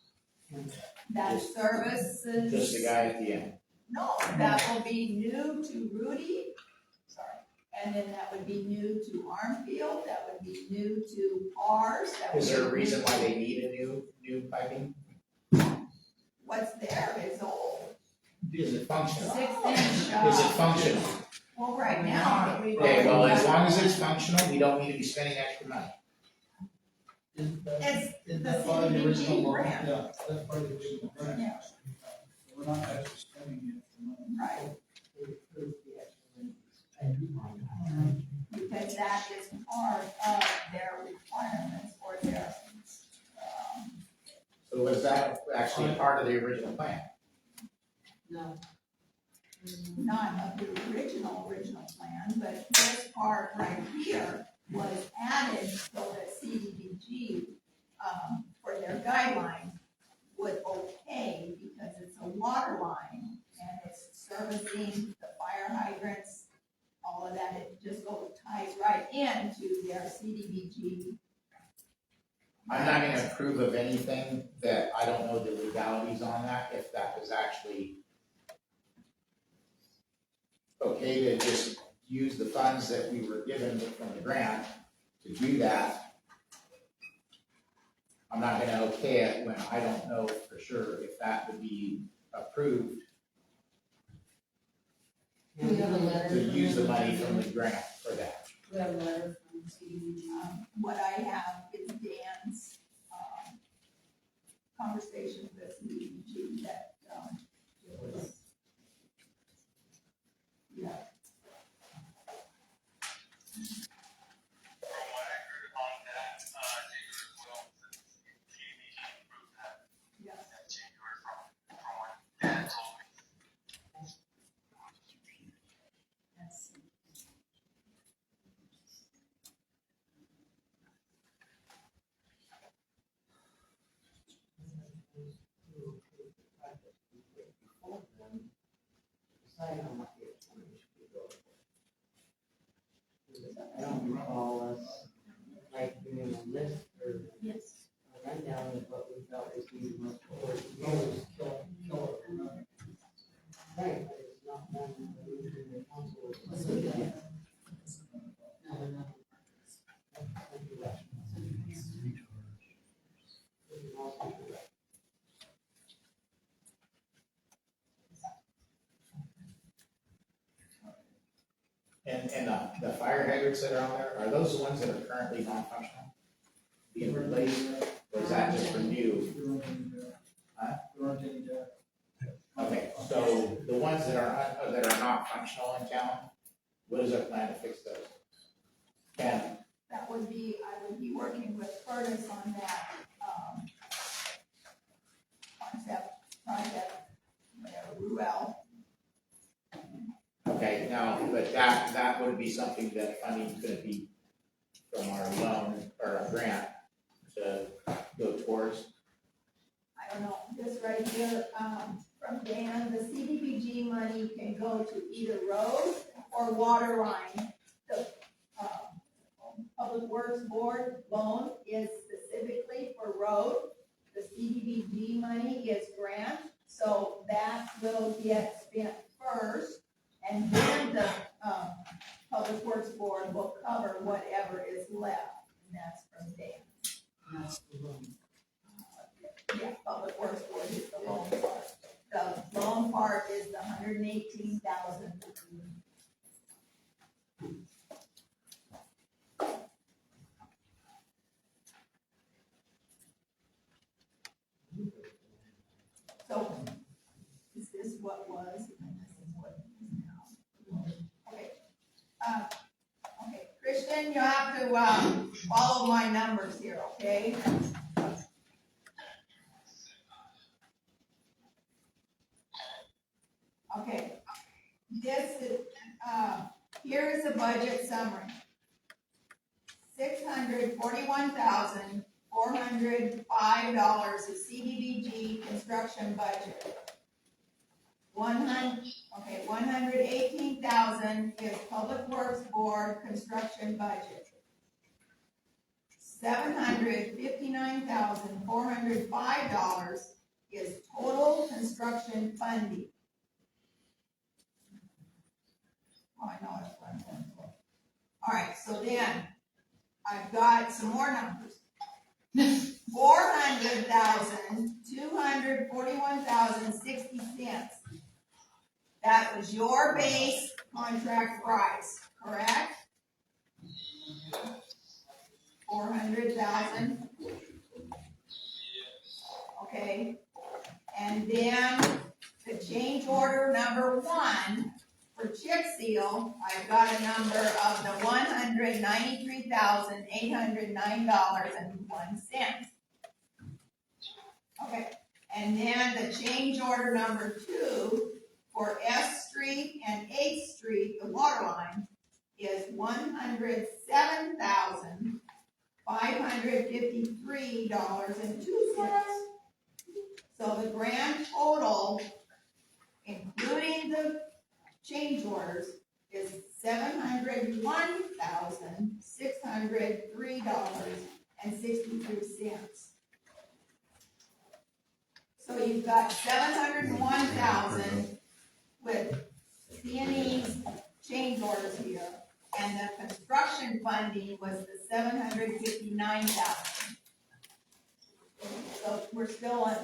that services. Just the guy at the end? No, that will be new to Rudy, sorry, and then that would be new to Armfield, that would be new to ours, that would Is there a be- reason why they need a new piping? What's there is old, Is it functional? 6-inch, Is it functional? well, right now. Okay, well, as long as it's functional, we don't need to be spending extra money. Isn't that, It's isn't the that part of the CDBG original loan? grant. Yeah, that's part of the original grant. Yeah, We're not actually spending it for money. right, They approved the extra. because that is part of their requirements for their, So was that actually part of the original plan? No. not of the original plan, but this part right here was added so that CDBG, for their guidelines, would okay, because it's a water line, and it's servicing the fire hydrants, all of that, it just ties right into their CDBG. I'm not gonna approve of anything that I don't know the legalities on that, if that was actually okay to just use the funds that we were given from the grant to do that. I'm not gonna okay it when I don't know for sure if that would be approved Do we have a letter? to use the money from the grant for that. We have a letter from CDBG. What I have is Dan's, conversation with CDBG that, it was, yeah. From what I heard on that, January 12th, GDBG approved that, Yes. that January from what Dan told me. Decide how much the explanation should go for. I don't recall us like doing a list or Yes. a rundown of what we felt was needed most forward. Always kill it, remember? Right, but it's not one that we in the council was. Let's look at it. No, we're not. And the fire hydrants that are on there, are those the ones that are currently non-functional? Being replaced, or is that just for new? There aren't any there. Huh? There aren't any there. Okay, so the ones that are not functional in town, what is our plan to fix those? Ken, That would be, I would be working with Curtis on that, project, whatever, Ruel. okay, now, but that would be something that funding's gonna be from our loan or our grant to go towards. I don't know, this right here, from Dan, the CDBG money can go to either road or water line. The, Public Works Board loan is specifically for road. The CDBG money is grant, so that will get spent first. And then the, Public Works Board will cover whatever is left, and that's from Dan. That's the loan. Yeah, Public Works Board is the loan part. The loan part is the 118,000. So, is this what was, and this is what is now? Okay. Okay, Christian, you have to, follow my numbers here, okay? Okay, this is, here is the budget summary. $641,405 is CDBG construction budget. 118,000 is Public Works Board construction budget. $759,405 is total construction funding. Oh, I know it's one. All right, so then I've got some more numbers. 400,241,060 That was your base contract price, correct? 400,000. Okay, and then the change order number 1 for chip seal, I've got a number of the $193,809.01. Okay, and then the change order number 2 for S Street and 8th Street, the water line, is $107,553.02. So the grand total, including the change orders, is $701,603.63. So you've got 701,000 with C&E's change orders here, and the construction funding was the 759,000. So we're still on.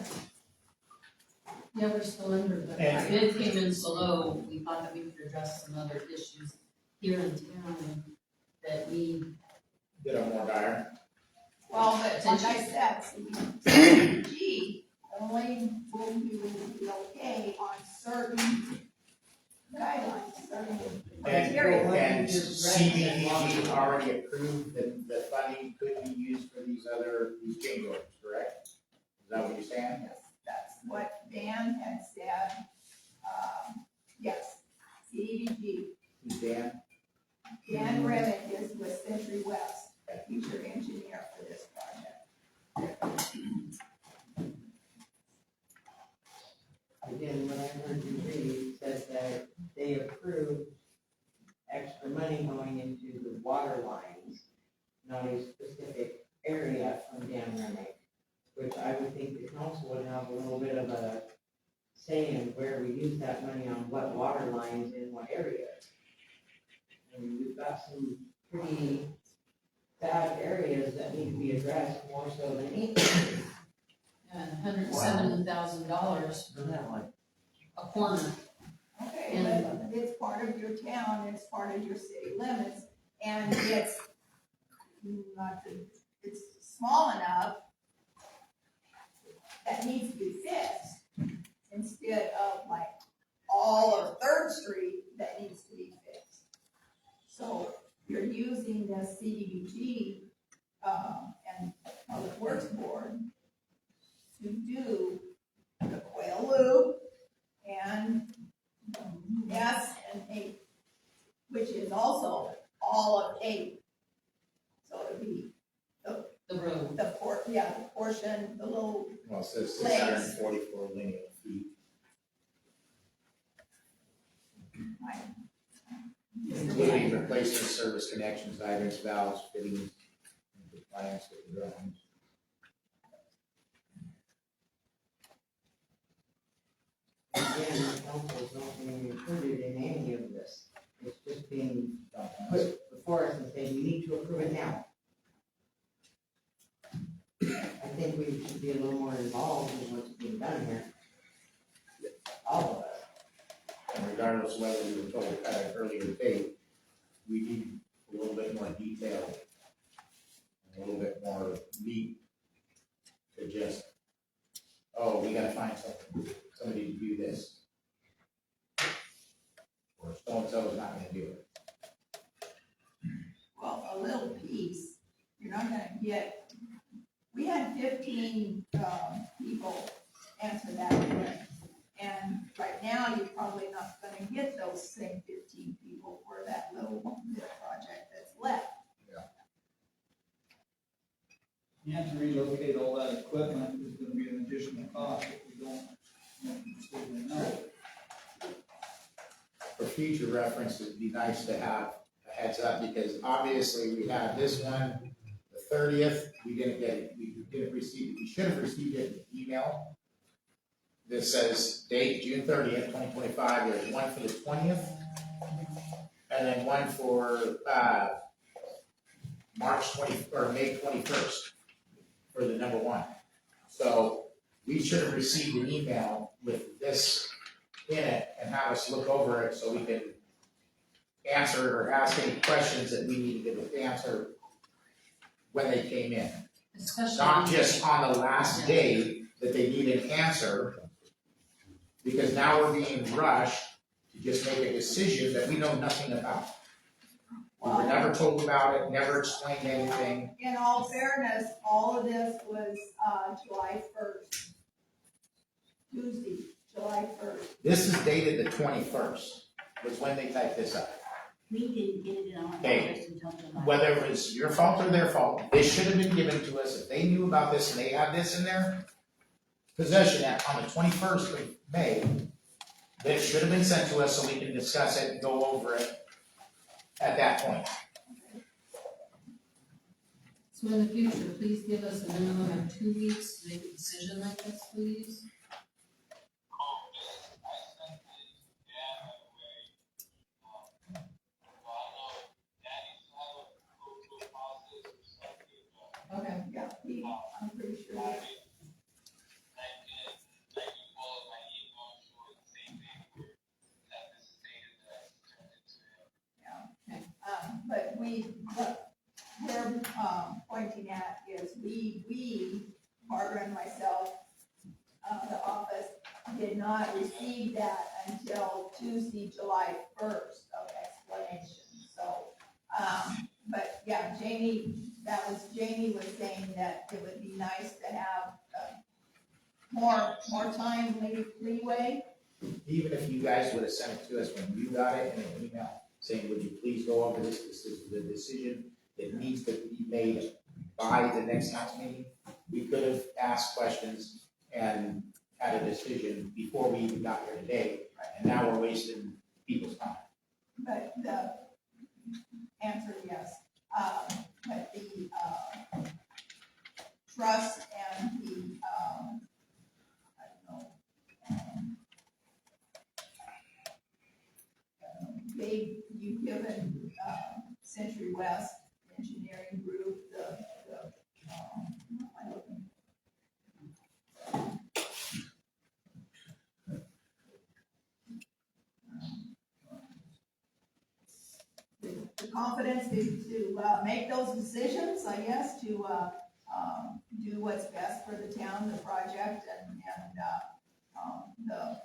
Yeah, we're still under, but our bid came in so low, we thought that we could address some other issues here in town that need. Get a more dire. Well, but like I said, CDBG only will be okay on certain guidelines, certain criteria. And CDBG already approved that the funding could be used for these change orders, correct? Is that what you're saying? Yes, that's what Dan had said. Yes, CDBG. Who's Dan? Dan Remick is with Century West, he's your engineer for this project. Again, what I heard you read says that they approved extra money going into the water lines, not a specific area from Dan Remick, which I would think the council would have a little bit of a say in where we use that money on what water lines in what areas. I mean, we've got some pretty bad areas that need to be addressed more so than anything. And $107,000 a corner. Okay, And- but it's part of your town, it's part of your city limits, and it's it's small enough that needs to be fixed, instead of like all of 3rd Street that needs to be fixed. So you're using the CDBG, and Public Works Board to do the Quail Loop and S and 8, which is also all of 8. So it'd be The road. the portion, the little, Well, it says Legs. 644 linear feet. Including replacement service connections, hydrants, valves, fittings, and compliance with the drawings. Again, the council's not being included in any of this It's just being put before us and saying, we need to approve it now. I think we should be a little more involved in what's being done here. All of us. And regardless of whether we were told at an earlier date, we need a little bit more detail, and a little bit more meat to just, oh, we gotta find somebody to do this. Or so-and-so is not gonna do it. Well, a little piece, you're not gonna get, we had 15, people answer that way. And right now, you're probably not gonna get those same 15 people for that little bit project that's left. And to relocate all that equipment is gonna be an additional cost if we don't make the decision now. For future reference, it'd be nice to have a heads up, because obviously we had this one, the 30th, we didn't get it, we didn't receive it, we should have received it in email. This says date June 30th, 2025, there's one for the 20th, and then one for, March 20, or May 21st, for the number one. So, we should have received an email with this in it and have us look over it so we can answer or ask any questions that we needed to answer when they came in. Especially. Not just on the last day that they need an answer, because now we're being rushed to just make a decision that we know nothing about. We were never told about it, never explained anything. In all fairness, all of this was, July 1st. Tuesday, July 1st. This is dated the 21st, was when they typed this up. We didn't get it on Hey, August until July. Whether it was your fault or their fault, this should have been given to us. If they knew about this and they had this in their possession on the 21st of May, this should have been sent to us so we can discuss it and go over it at that point. So in the future, please give us a minimum of 2 weeks to make a decision like this, please. Okay, yeah, I'm pretty sure. But what we're, pointing at is we, Barbara and myself, the office, did not receive that until Tuesday, July 1st of explanation, so, but yeah, Jamie was saying that it would be nice to have, more time, maybe leeway. Even if you guys would have sent it to us when you got it in an email, saying, would you please go over this, this is the decision that needs to be made by the next council meeting, we could have asked questions and had a decision before we even got here today, and now we're wasting people's time. But the answer, yes. But the, trust and the, I don't know, you've given, Century West Engineering Group the confidence to make those decisions, I guess, to, do what's best for the town, the project, and the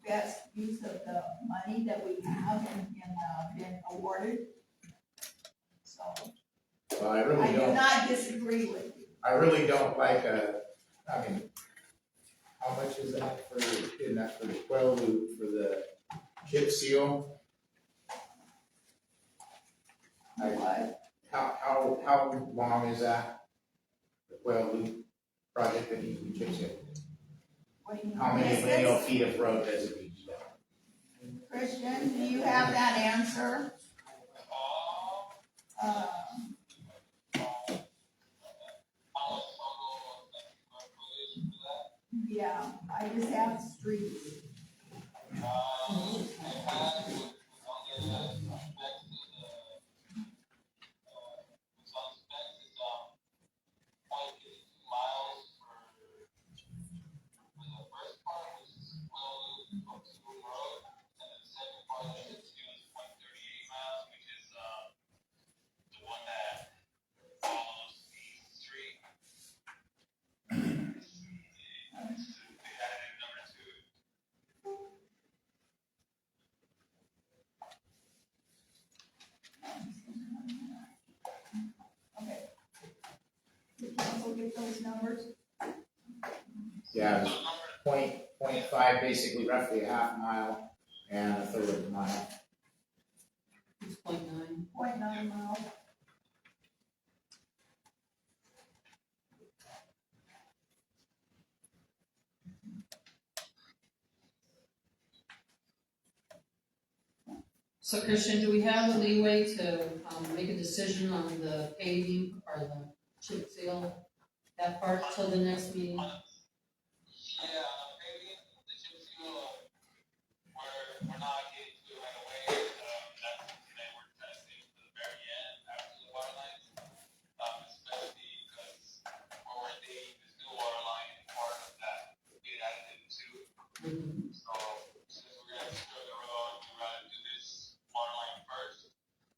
best use of the money that we have and been awarded. So, Well, I I really do don't, not disagree with you. I really don't like I mean, how much is that for, in that for the quail loop, for the chip seal? But How long is that? The quail loop project that needs to be chip sealed? what do you How many mean? lineal feet of road does it need? Christian, do you have that answer? Yeah, I just have streets. these numbers? Yeah, it was point five, basically roughly a half mile and a third of a mile. It's 0.9. 0.9 miles. So Christian, do we have a leeway to, make a decision on the paving or the chip seal, that part till the next meeting? Yeah, maybe the chip seal, we're not getting to it right away. That's something that we're trying to save to the very end after the water lines. Especially because where we're digging this new water line is part of that get added into. Mhm. So since we're gonna secure the road, we'd rather do this water line first.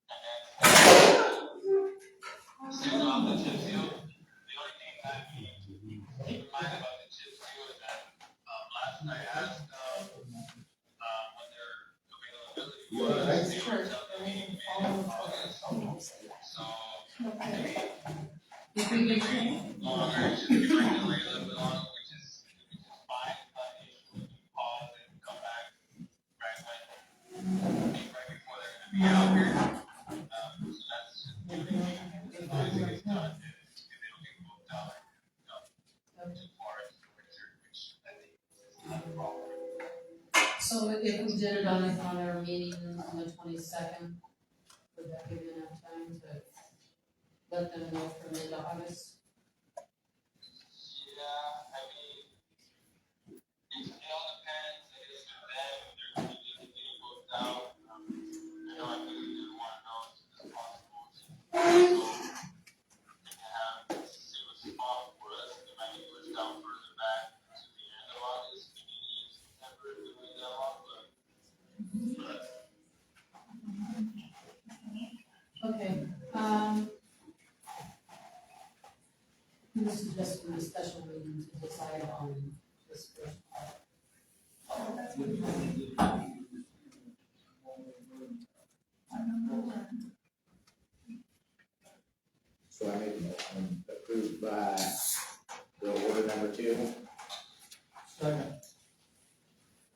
And then seal off the chip seal. The only thing that we keep in mind about the chip seal is that last night I asked when their availability was. They were telling me mid-August. So maybe If we can, longer, it's just trying to delay a little bit longer, which is fine. But if we pause and come back right before they're gonna be out here, so that's just the only thing. As long as it gets done, and if they don't get booked out, too far into the winter, which I think is not a problem. so if we did it on our meeting on the 22nd, would that give you enough time to let them know for mid-August? Yeah, I mean, it all depends, I guess, on them, if they're gonna be getting booked out. I know I really do wanna know as soon as possible. So, they can have a single spot for us, they might be pushed out further back to the end of August, beginning of September, if we that long, but. Okay, this is just for the special meeting to decide on this first part. Oh, that's good. So I made a motion approved by bill order number 2. Second.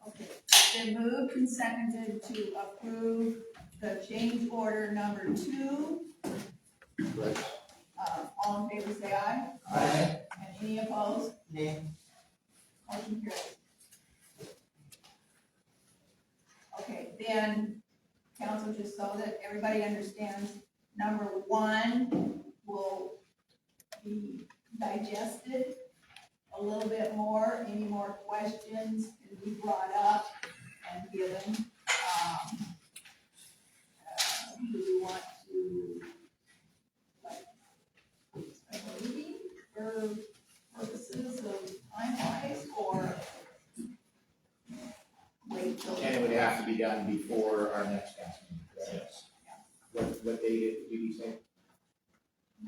Okay, been moved and seconded to approve the change order number 2. Correct. All in favor, say aye. Aye. And any opposed? Nay. Motion carries. Okay, then, council, just so that everybody understands, number 1 will be digested a little bit more. Any more questions can be brought up and given. Do we want to, like, a meeting for purposes of time-wise, or wait till? And it would have to be done before our next council meeting, correct? What date did you say?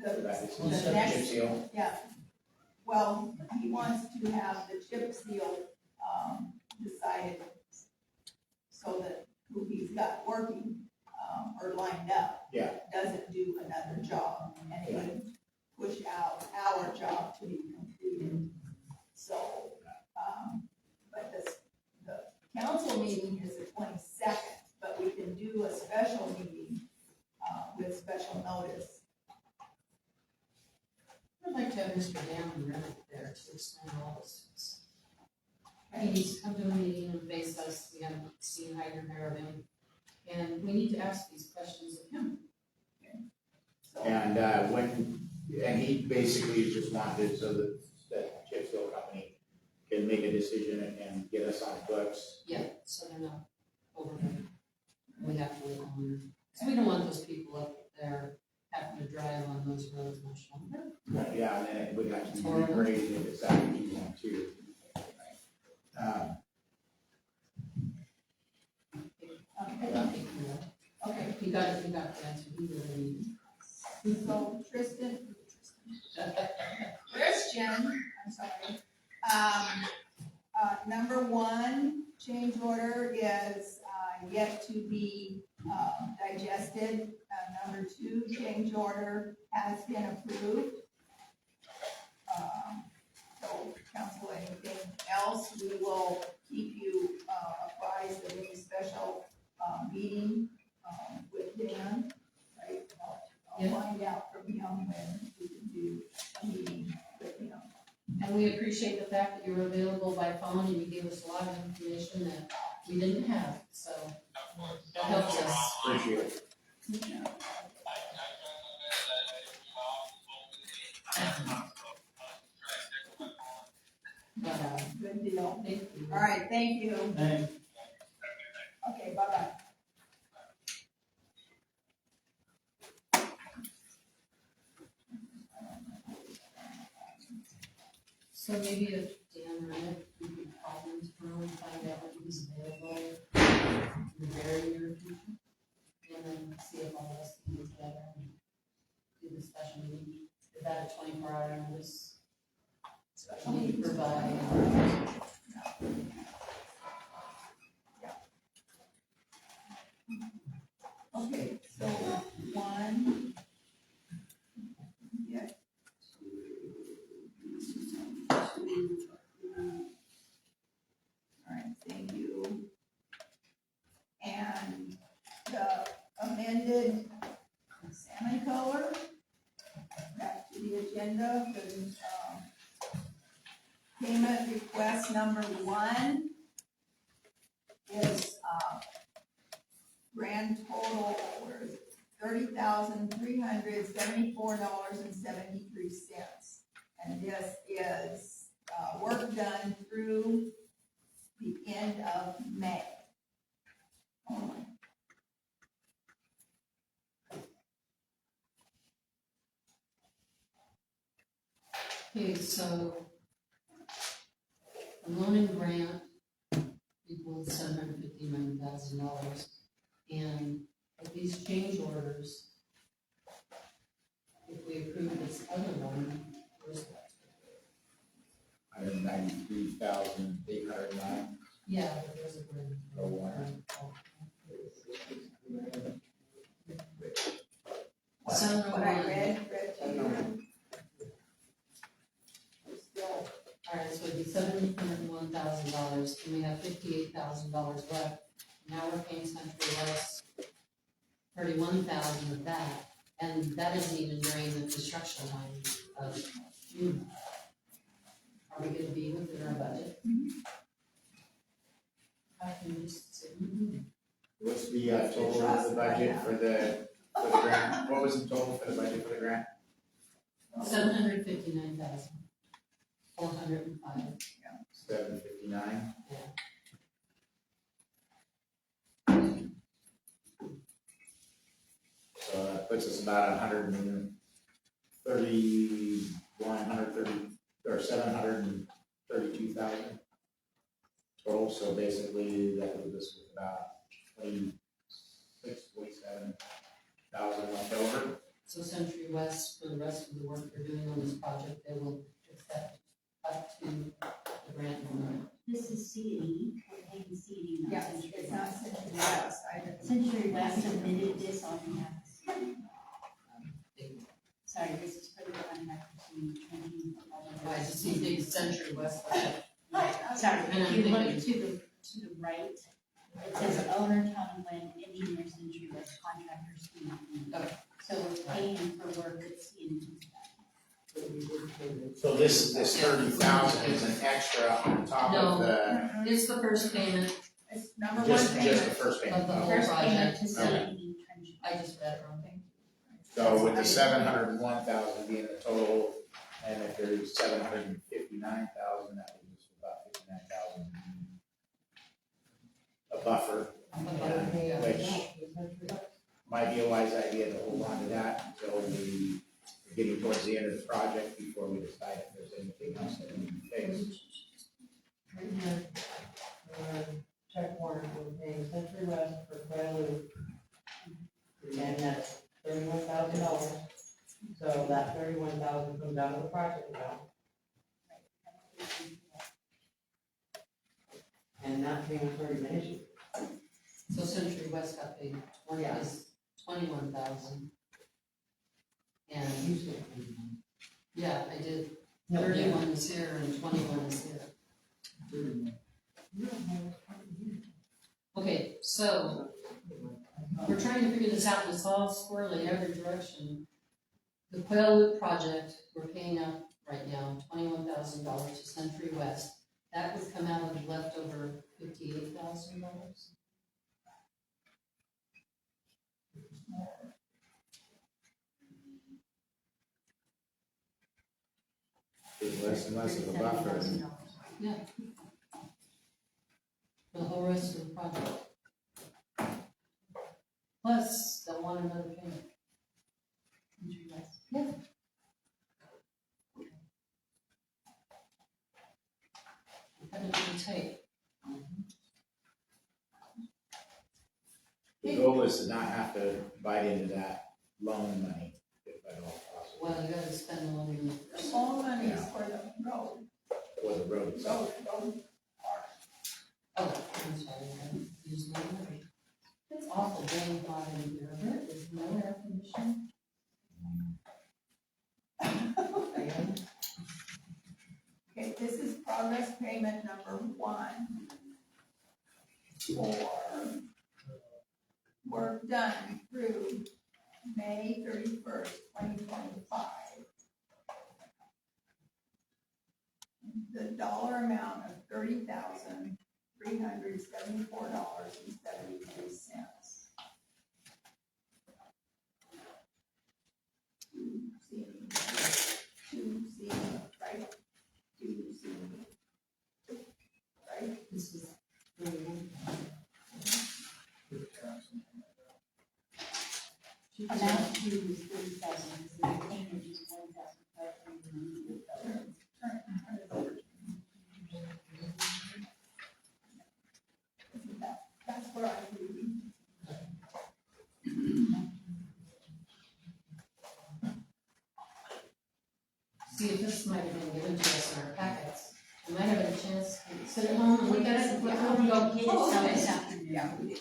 For that is The chip next, seal? yeah, well, he wants to have the chip seal, decided so that who he's got working, or lined up. Yeah. Doesn't do another job, and it would push out our job to be completed. So, but the council meeting is the 22nd, but we can do a special meeting, with special notice. I'd like to have Mr. Dan Rennick there to explain all this. He needs to come to a meeting and face us, we haven't seen hide or hair of him, and we need to ask these questions of him. So, And and he basically just wanted it so that chip seal company can make a decision and get us on the books. Yeah, so they're not overrun. We have to wait longer. So we don't want those people up there having to drive on those roads much longer. Yeah, and then it would have to be regraded if it's after Q1 too. okay, You got the answer, he really needs. so Christian, I'm sorry. Number 1, change order is, yet to be, digested. Number 2, change order has been approved. council anything else, we will keep you, apprised of any special, meeting, with Dan, right? I'll find out from him when we can do a meeting with him. And we appreciate the fact that you were available by phone and you gave us a lot of information that we didn't have, so that helps us. Appreciate it. But, Good deal. thank you. All right, thank you. Thanks. Okay, bye-bye. So maybe if Dan or Nick, we could call him tomorrow and find out when he's available in the very near future. And then see if all of us can get together and do the special meeting. Is that a 24-hour notice? Special We meetings. provide. Okay, so one. Yeah. All right, thank you. And the amended salmon color, back to the agenda, the, payment request number 1 is, grand total, where is it? $30,374.73. And this is, work done through the end of May. Only. Okay, so the loan and grant equals $759,000. And with these change orders, if we approve this other one, where's that? 193,809. Yeah, but there's a grant. Oh, wow. What I read to you. Still, All right, so it'd be $701,000, and we have $58,000 left. Now we're paying Century West $31,000 of that, and that isn't even during the construction line of June. Are we gonna be within our budget? I can just say, What's the total of the budget for the grant? What was the total for the budget for the grant? 759,405. 759. So that puts us about 732,000 total. So basically, that leaves us with about 47,000 left over. So Century West, for the rest of the work they're doing on this project, they will accept up to the grant amount. This is C&E, we're paying C&E, not yeah, Century it's West. not Century West, I didn't. Century West submitted this on behalf of, sorry, this is for the contract between Trinity. I just see big Century West. Sorry, And I'm if you look thinking- to the right, it says owner, town and land, engineer, Century West, contractor, C&E. Okay. So we're paying for work that C&E. So this 30,000 is an extra on top No. of the, It's the first payment It's number one just the payment. first of payment. the whole First payment project. to C&E. I just read it wrong. So with the 701,000 being the total, and if there's 759,000, that leaves us with about 59,000. A buffer, which might be a wise idea to hold on to that until we're getting towards the end of the project before we decide if there's anything else that we need to fix. Right here, check warrant, we're paying Century West for Prelude. And that's $31,000. So that 31,000 comes out of the project account. And that payment's already been issued. So Century West got paid 21,000. And, You said yeah, I did, No, 31 is here and 21 is here. Okay, so we're trying to figure this out, and it's all squirrely in every direction. The Quail Loop project, we're paying out right now $21,000 to Century West. That would come out of the leftover $58,000. There's less and less of a buffer. Yeah. For the whole rest of the project. Plus, they'll want another payment. Yeah. Cutting it pretty tight. The goal is to not have to bite into that loan money, if at all possible, Well, you gotta spend the money in the The first. loan money is for the road, for the road itself. road. Oh, I'm sorry, I used my money. It's awful dang hot in here. There is no air conditioning. Okay, this is progress payment number 1 for work done through May 31st, 2025. The dollar amount of $30,374.73. Right? Right? This is really good. Amount due is 30,000, because the payment is 1,500. That's where I'm reading. See, if this might have been given to us in our packets, we might have had a chance to sit at home and look at it and flip over and go, Get it oh, done okay. this afternoon. Yeah, we did.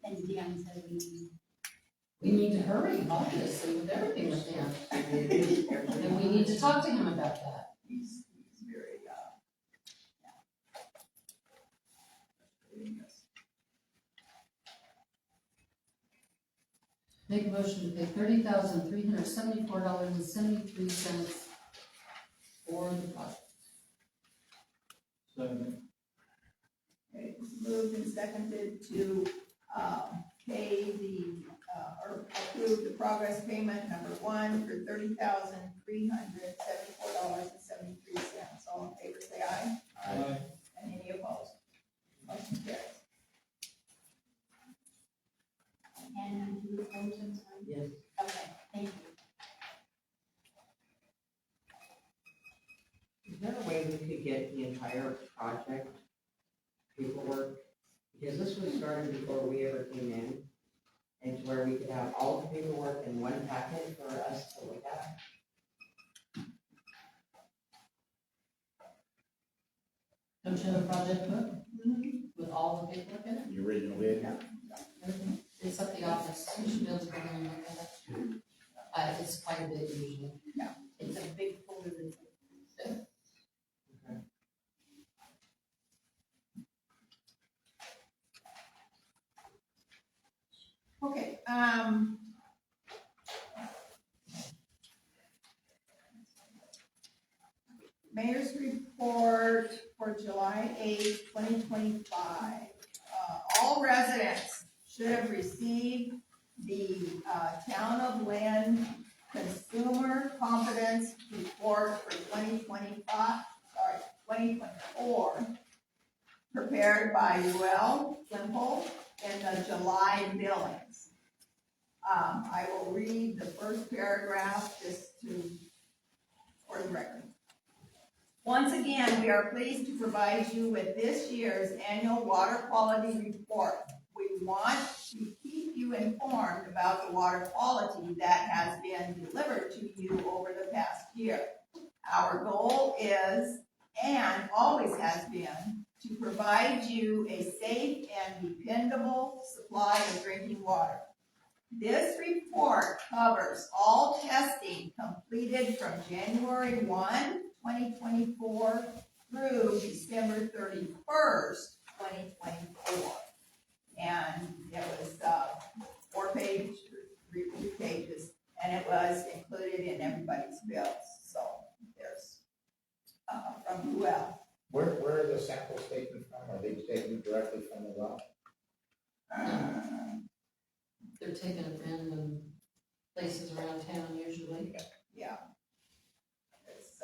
And Deanna said we We need to hurry, obviously, with everything with Dan. And we need to talk to him about that. He's very, Make a motion to pay $30,374.73 for the project. Second. Okay, it's moved and seconded to, pay the, or approve the progress payment number 1 for $30,374.73. All in favor, say aye. Aye. And any opposed? Motion carries. And do the close and sign? Yes. Okay, thank you. Is there a way we could get the entire project paperwork? Because this was started before we ever came in, and to where we could have all the paperwork in one packet for us to look at. Don't you have a project book with all the paperwork in it? The original bid. Everything? It's at the office, you should be able to go in and look at it. It's quite a bit usually. It's a big folder that's. Okay, Mayor's report for July 8th, 2025. All residents should have received the Town of Lynn Consumer Confidence Report for 2024, prepared by UL Simple in the July billings. I will read the first paragraph just for the record. Once again, we are pleased to provide you with this year's annual water quality report. We want to keep you informed about the water quality that has been delivered to you over the past year. Our goal is, and always has been, to provide you a safe and dependable supply of drinking water. This report covers all testing completed from January 1, 2024 through December 31st, 2024. And it was 4 pages, 3 pages, and it was included in everybody's bills. So there's from UL. Where are the samples taken from? Are they taken directly from the well? They're taken at random places around town usually. Yeah. It's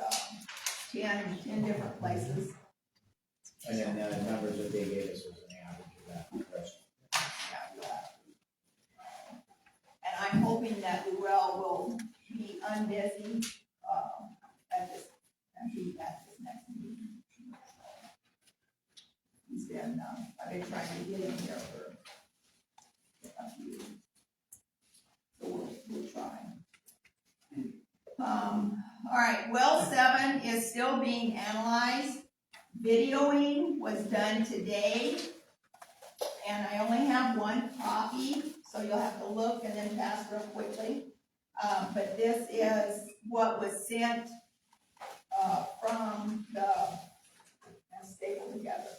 10 different places. And then the numbers that they gave us was an average of that, correct? And I'm hoping that Luell will be unbusy, at this next meeting. He's been, I've been trying to get him here for a few. So we'll try. All right, well 7 is still being analyzed. Videoing was done today, and I only have 1 copy, so you'll have to look and then pass real quickly. But this is what was sent from the, and stapled together,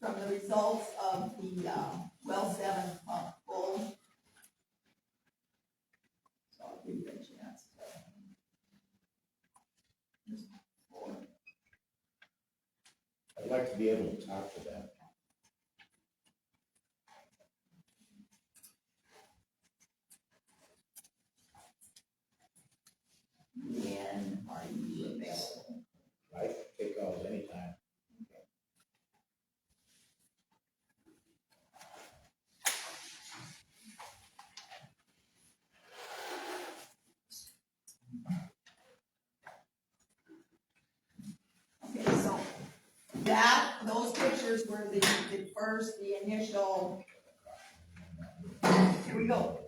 from the results of the well 7 pump full. So I'll give you a chance to. I'd like to be able to talk to them. When are you available? I take calls anytime. Okay, so those pictures were the initial, here we go.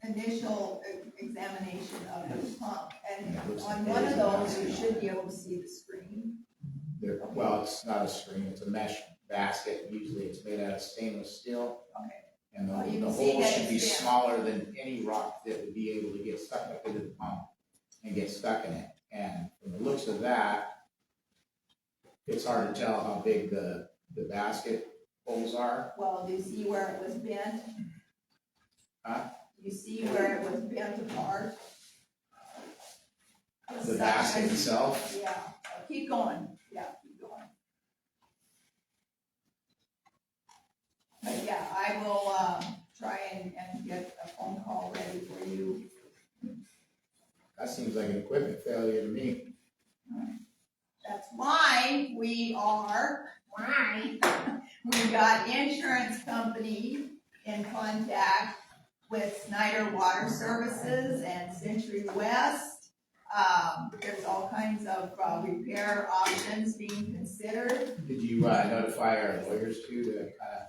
Initial examination of the pump, and on one of those, you should be able to see the screen. Well, it's not a screen, it's a mesh basket. Usually it's made out of stainless steel. Okay. And Well, you the can see hole that should be it's there. smaller than any rock that would be able to get stuck up into the pump and get stuck in it. And from the looks of that, it's hard to tell how big the basket holes are. Well, do you see where it was bent? Huh? You see where it was bent apart? The basket itself. Yeah, keep going, yeah, keep going. But yeah, I will, try and get a phone call ready for you. That seems like an equipment failure to me. That's why we got insurance company in contact with Snyder Water Services and Century West. There's all kinds of repair options being considered. Did you notify our lawyers too to kind of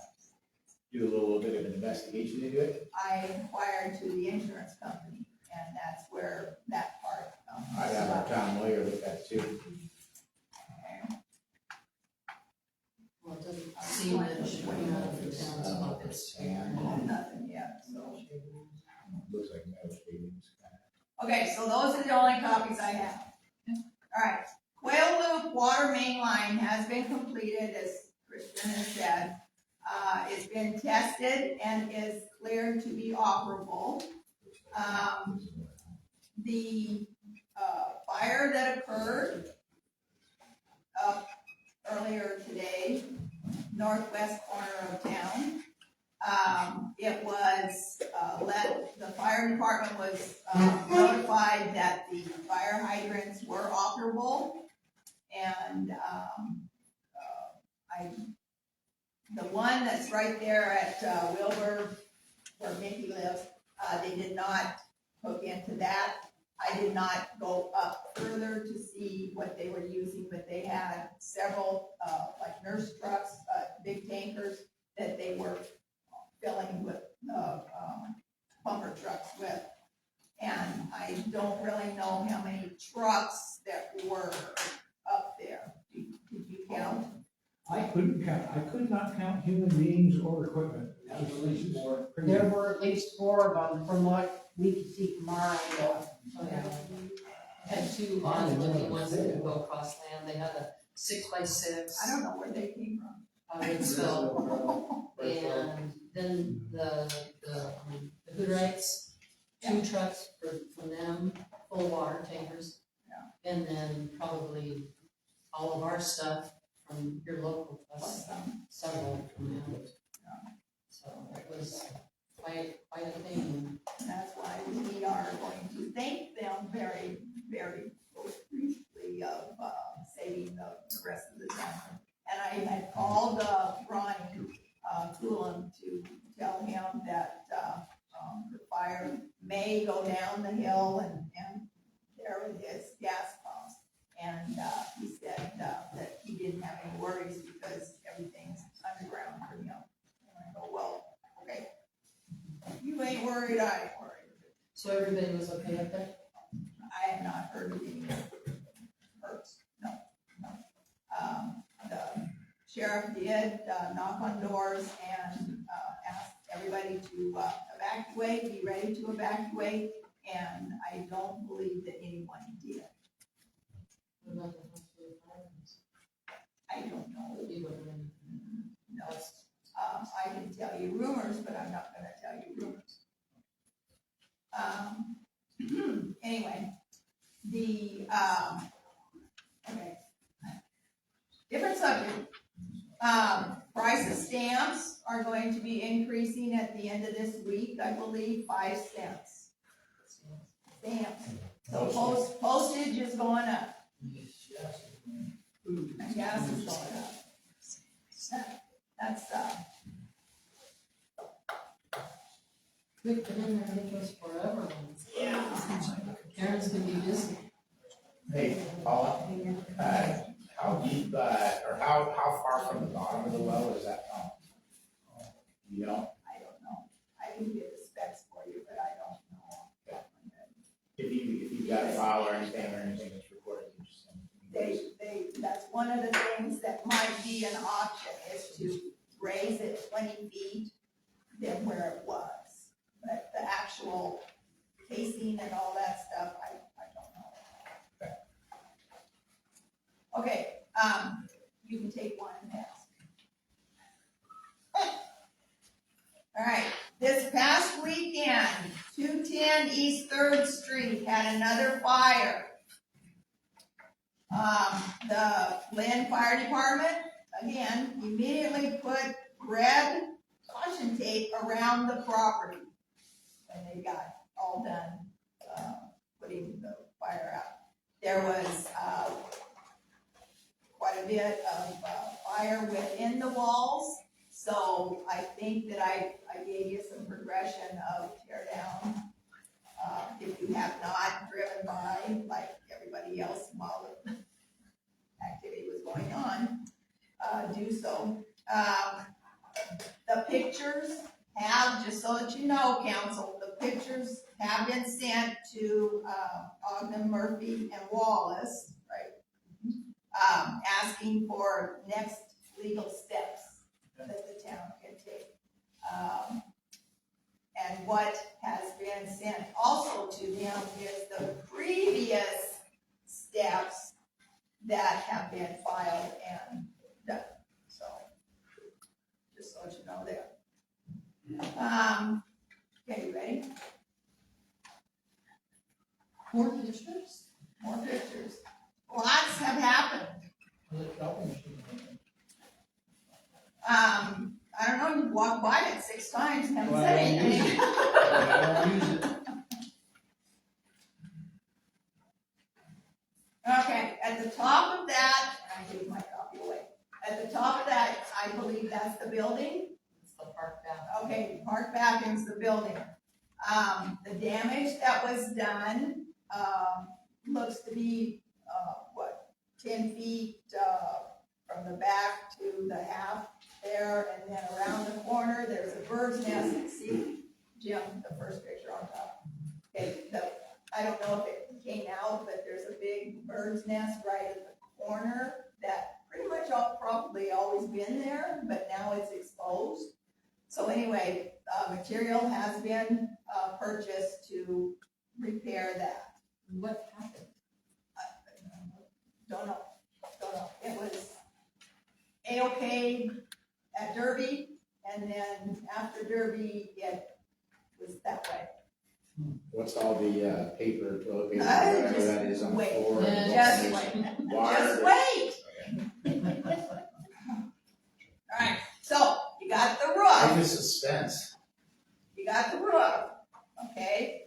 do a little bit of an investigation into it? I inquired to the insurance company, and that's where that part comes. I'd have our town lawyer look at it too. Okay. Well, it doesn't seem that it should come out of the town's pockets. Nothing yet, so. Looks like metal shavings. Okay, so those are the only copies I have. All right, Quail Loop water main line has been completed, as Kristen has said. It's been tested and is cleared to be operable. The fire that occurred earlier today, northwest corner of town, it was the fire department was notified that the fire hydrants were operable, and the one that's right there at Wilbur, where Mickey lives, they did not hook into that. I did not go up further to see what they were using, but they had several like nurse trucks, big tankers that they were filling with pumper trucks with. And I don't really know how many trucks that were up there. Did you count? I could not count human beings or equipment. At least four. There were at least 4 of them from what we could see from our angle. Oh, yeah. Had 2 monumental ones that could go across land, they had a 6x6. I don't know where they came from. Woodville, and then the Hooterites, 2 trucks from them, full water tankers. Yeah. And then probably all of our stuff from your local, plus several from them. So it was quite a thing. And that's why we are going to thank them very, very briefly of saving the rest of the town. And I had called Ronnie Coulomb to tell him that the fire may go down the hill and there it is, gas pumps. And he said that he didn't have any worries because everything's underground for him. And I go, well, okay. You ain't worried, I ain't worried. So everybody was okay up there? I have not heard of any hurts, no. The sheriff did knock on doors and asked everybody to evacuate, be ready to evacuate, and I don't believe that anyone did. What about the hospital fires? I don't know. You wouldn't know. No. I can tell you rumors, but I'm not gonna tell you rumors. Anyway, okay. Different subject. Price of stamps are going to be increasing at the end of this week, I believe, 5 cents. Stamps. So postage is going up. And gas is going up. That's, We've been in there with us forever. yeah. Karen's gonna be busy. Hey, Paula, how deep, or how far from the bottom of the well is that pump? You know, I don't know. I can get the specs for you, but I don't know. if you've got a file or anything that's recorded, you just send it to me. That's one of the things that might be an option, is to raise it 20 feet than where it was. But the actual casing and all that stuff, I don't know. Okay, you can take one and pass. All right, this past weekend, 210 East 3rd Street had another fire. The Lynn Fire Department, again, immediately put red caution tape around the property when they got all done, putting the fire out. There was, quite a bit of, fire within the walls, so I think that I gave you some progression of tear down. If you have not driven by, like everybody else while the activity was going on, do so. The pictures have, just so that you know, council, the pictures have been sent to Ogden, Murphy, and Wallace, right? Asking for next legal steps that the town can take. And what has been sent also to them is the previous steps that have been filed and done. So, just so that you know there. Okay, you ready? More pictures? More pictures. Lots have happened. I don't know, you walked by it 6 times and haven't said anything. Okay, at the top of that, and I gave my copy away. At the top of that, I believe that's the building. It's the park bathroom. Okay, Park Bathroom's the building. The damage that was done, looks to be, 10 feet, from the back to the half there, and then around the corner, there's a bird's nest. See, Jim, the first picture on top. Okay, I don't know if it came out, but there's a big bird's nest right at the corner that pretty much probably always been there, but now it's exposed. So anyway, material has been, purchased to repair that. What happened? Don't know. It was A-okay at Derby, and then after Derby, it was that way. What's all the paper, toilet paper, Uh, whatever just that is on the wait. floor? Yeah, Just Water. wait. Just wait. All right, so you got the Life roof. is suspense. You got the roof, okay?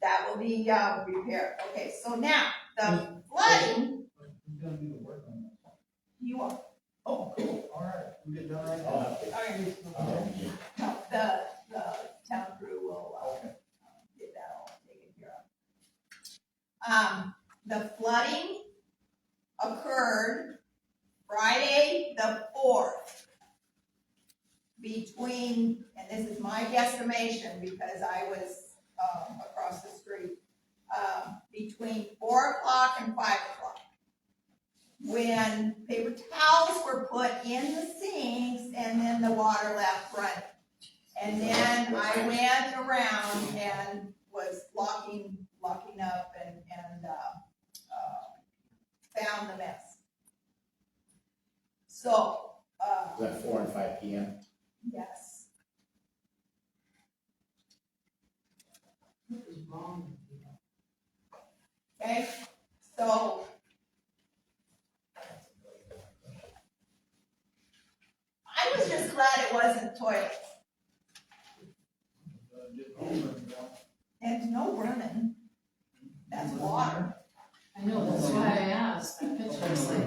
That will be, repaired. Okay, so now, the flooding, Who's gonna do the work on that? you are, Oh, cool, all right, we get done right now. Oh, no, the town crew will, get that all taken care of. The flooding occurred Friday the 4th. Between, and this is my guesstimation because I was, across the street, between 4 o'clock and 5 o'clock. When paper towels were put in the sinks and then the water left running. And then I went around and was locking up and found the mess. So, Is that 4 and 5 p.m.? yes. What is wrong with you? Okay, so I was just glad it wasn't toilets. Get home and go. And no running. That's water. I know, that's why I asked. That picture, I was like,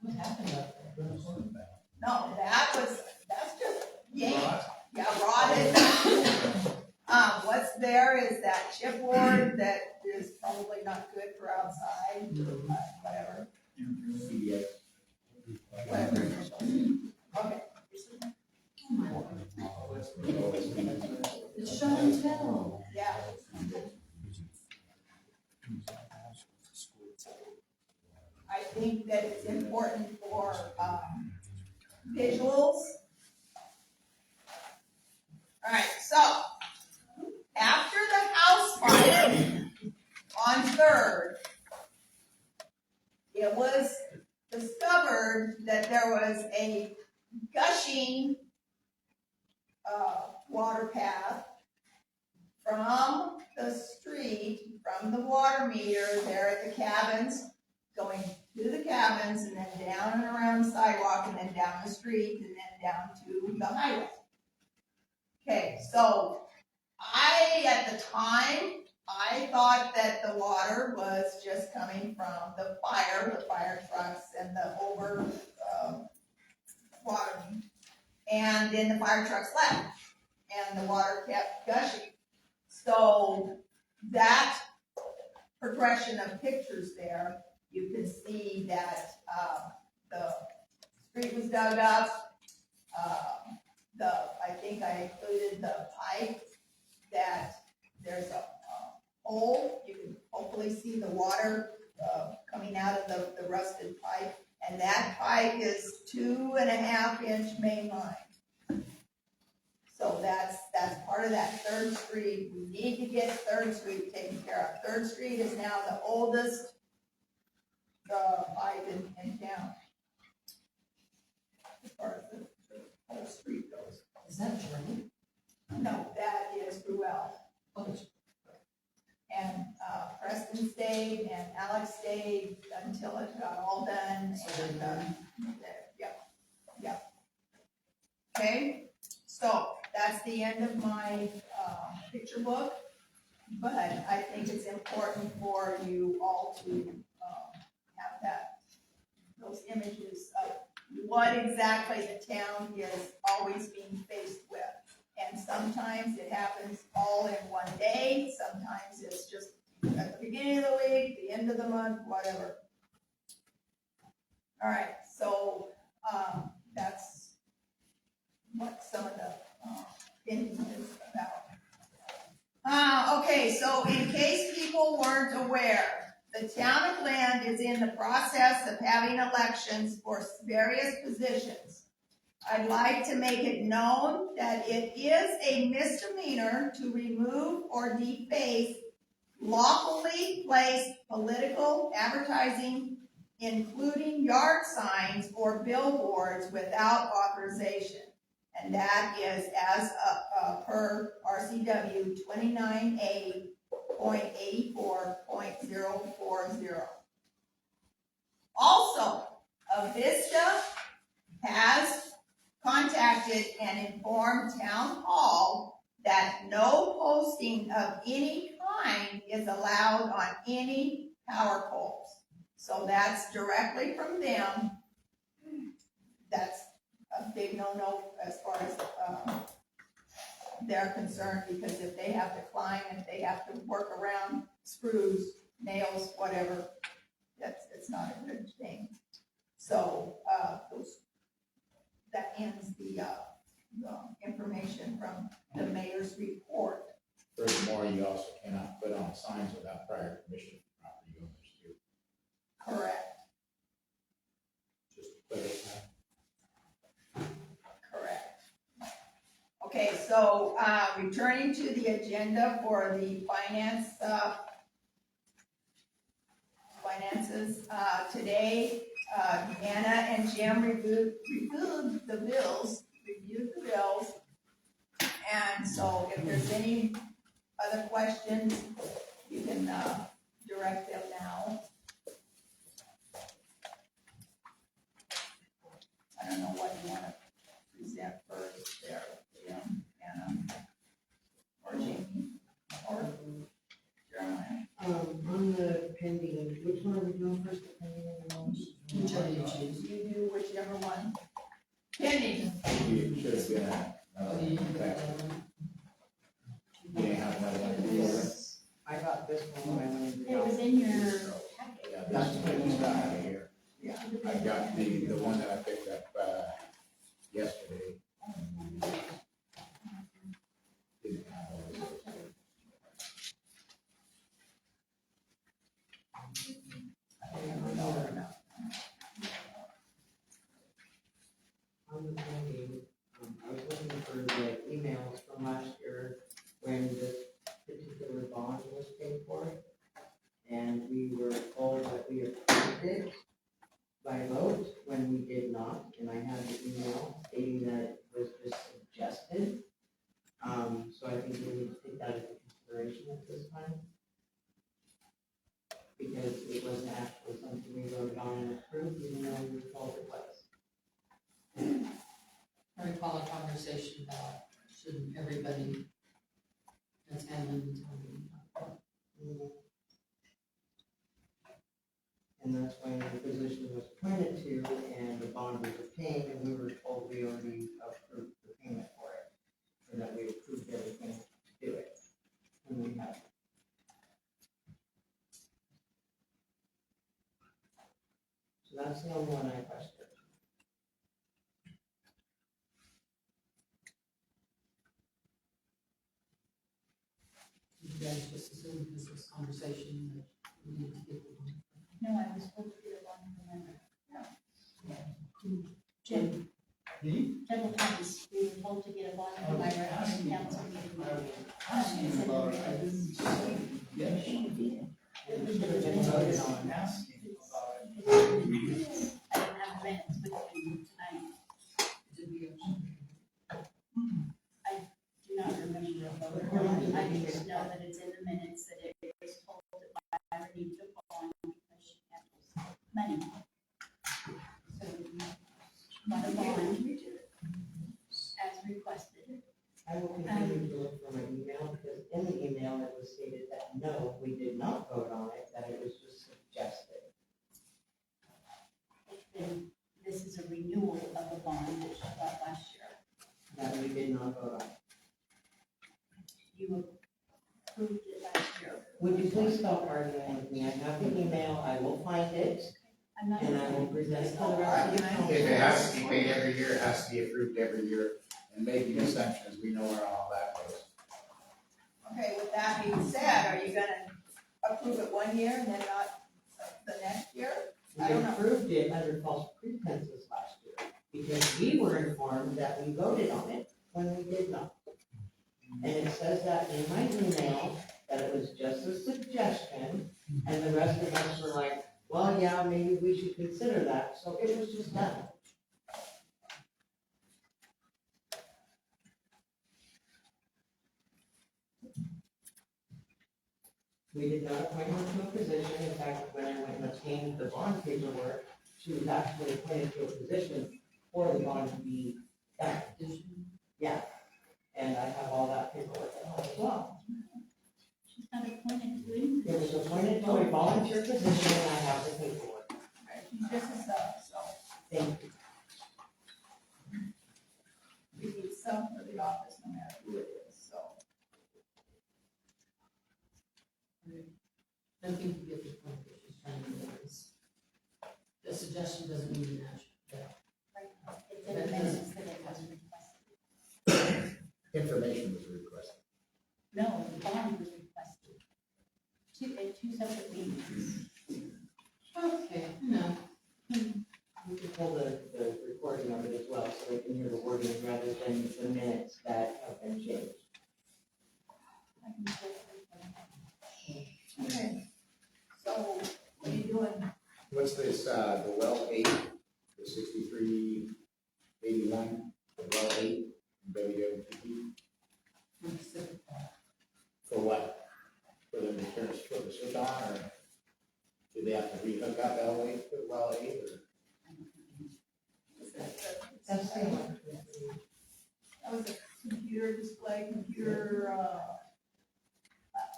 what happened up there? No, that's just yank. Yeah, rotted. What's there is that chipboard that is probably not good for outside, whatever. CBS. Whatever. Okay. Oh my Lord. It's show and tell. Yeah. I think that it's important for, visuals. All right, so after the house fire on 3rd, it was discovered that there was a gushing water path from the street, from the water meter there at the cabins, going to the cabins and then down and around the sidewalk and then down the street and then down to the highway. Okay, so at the time, I thought that the water was just coming from the fire trucks and the watering. And then the fire trucks left and the water kept gushing. So that progression of pictures there, you can see that, the street was dug up. I think I included the pipe, that there's a hole, you can hopefully see the water, coming out of the rusted pipe, and that pipe is 2.5-inch main line. So that's part of that 3rd Street, we need to get 3rd Street taken care of. 3rd Street is now the oldest, pipe in town. As far as the whole street goes. Is that German? No, that is Ruel. Oh, it's- And Preston stayed and Alex stayed until it got all done. And, yeah. Okay, so that's the end of my picture book. But I think it's important for you all to have those images of what exactly the town is always being faced with. And sometimes it happens all in one day, sometimes it's just at the beginning of the week, the end of the month, whatever. All right, so, that's what some of the, opinion is about. Okay, so in case people weren't aware, the The town of Glen is in the process of having elections for various positions. I'd like to make it known that it is a misdemeanor to remove or deface lawfully placed political advertising, including yard signs or billboards without authorization. And that is as per RCW 29A.84.040. Also, Avista has contacted and informed Town Hall that no posting of any kind is allowed on any power poles. So that's directly from them. That's a big no-no as far as they're concerned, because if they have to climb, if they have to work around screws, nails, whatever, it's not a good thing. So that ends the information from the mayor's report. Furthermore, you also cannot put on signs without prior permission from property owners too. Correct. Just to clarify. Correct. Okay, so returning to the agenda for the finances, today, Anna and Jim reviewed the bills, and so if there's any other questions, you can direct them now. I don't know what you want to present first there, Jim, Anna, or Jamie, or Jeremiah. On the pending, which one are we doing first, the pending and the loans? Whichever you choose. You do whichever one. Pending. You should have been another one. You didn't have another one before. I got this one when I went into the It was office. in your packet. Yeah, that's what you got out of here. Yeah. I got the one that I picked up, yesterday. Didn't have all this. On the pending, I was looking for the emails from last year when this particular bond was paid for. And we were told that we approved it by vote when we did not, and I had the email stating that it was just suggested. So I think we need to take that into consideration at this time. Because it wasn't actually something we voted on and approved, even though we were told it was. I recall a conversation about should everybody that's handling the town. And that's when the position was pointed to and the bond was obtained, and we were told we already approved the payment for it. And that we approved everything to do it. And we have. So that's the only one I questioned. You guys just assume because of this conversation that we need to get the one. No, I was supposed to get a bond from them. Jim, several times we were told to get a bond from Myra and council meeting. Asking about it, I didn't say yes. It was gonna be voted on, asking about it. I don't have minutes with me tonight. Did we? Do not remember the vote on it. I just know that it's in the minutes that it was told that Myra needed a bond because she handles money. So we want a bond as requested. I will continue to look for my email, because in the email it was stated that no, we did not vote on it, that it was just suggested. And this is a renewal of a bond that she got last year. That we did not vote on. You approved it last year. Would you please stop arguing with me? I have the email, I will find it, I'm not. and I will present it to the rest of the council. If it has to be paid every year, it has to be approved every year, and making assumptions, we know where all that goes. Okay, with that being said, are you gonna approve it 1 year and then not the next year? We I don't know. approved it under false pretenses last year, because we were informed that we voted on it when we did not. And it says that in my email, that it was just a suggestion, and the rest of us were like, well, yeah, maybe we should consider that, so it was just done. We did not appoint her to a position. In fact, when I went and obtained the bond paperwork, she was actually appointed to a position for the bond to be done. Yeah, and I have all that paperwork at home as well. She's not appointed to anything. It was appointed to a volunteer position, and I have the paperwork. She's just a sub, so Thank you. we need some for the office, no matter who it is, so. I think you get the point that she's trying to make is, the suggestion doesn't mean that, It's in the minutes that it was requested. Information was requested. No, the bond was requested. Two separate meetings. okay, no. We can pull the recording of it as well, so they can hear the wording rather than the minutes that have been changed. I can pull it. Okay, so what are you doing? What's this, the well 8, the 6381, the well 8, WWPP? For what? For them to turn the switch on, or do they have to rehook up L8 to well 8, or? That's the one. That was a computer display, computer,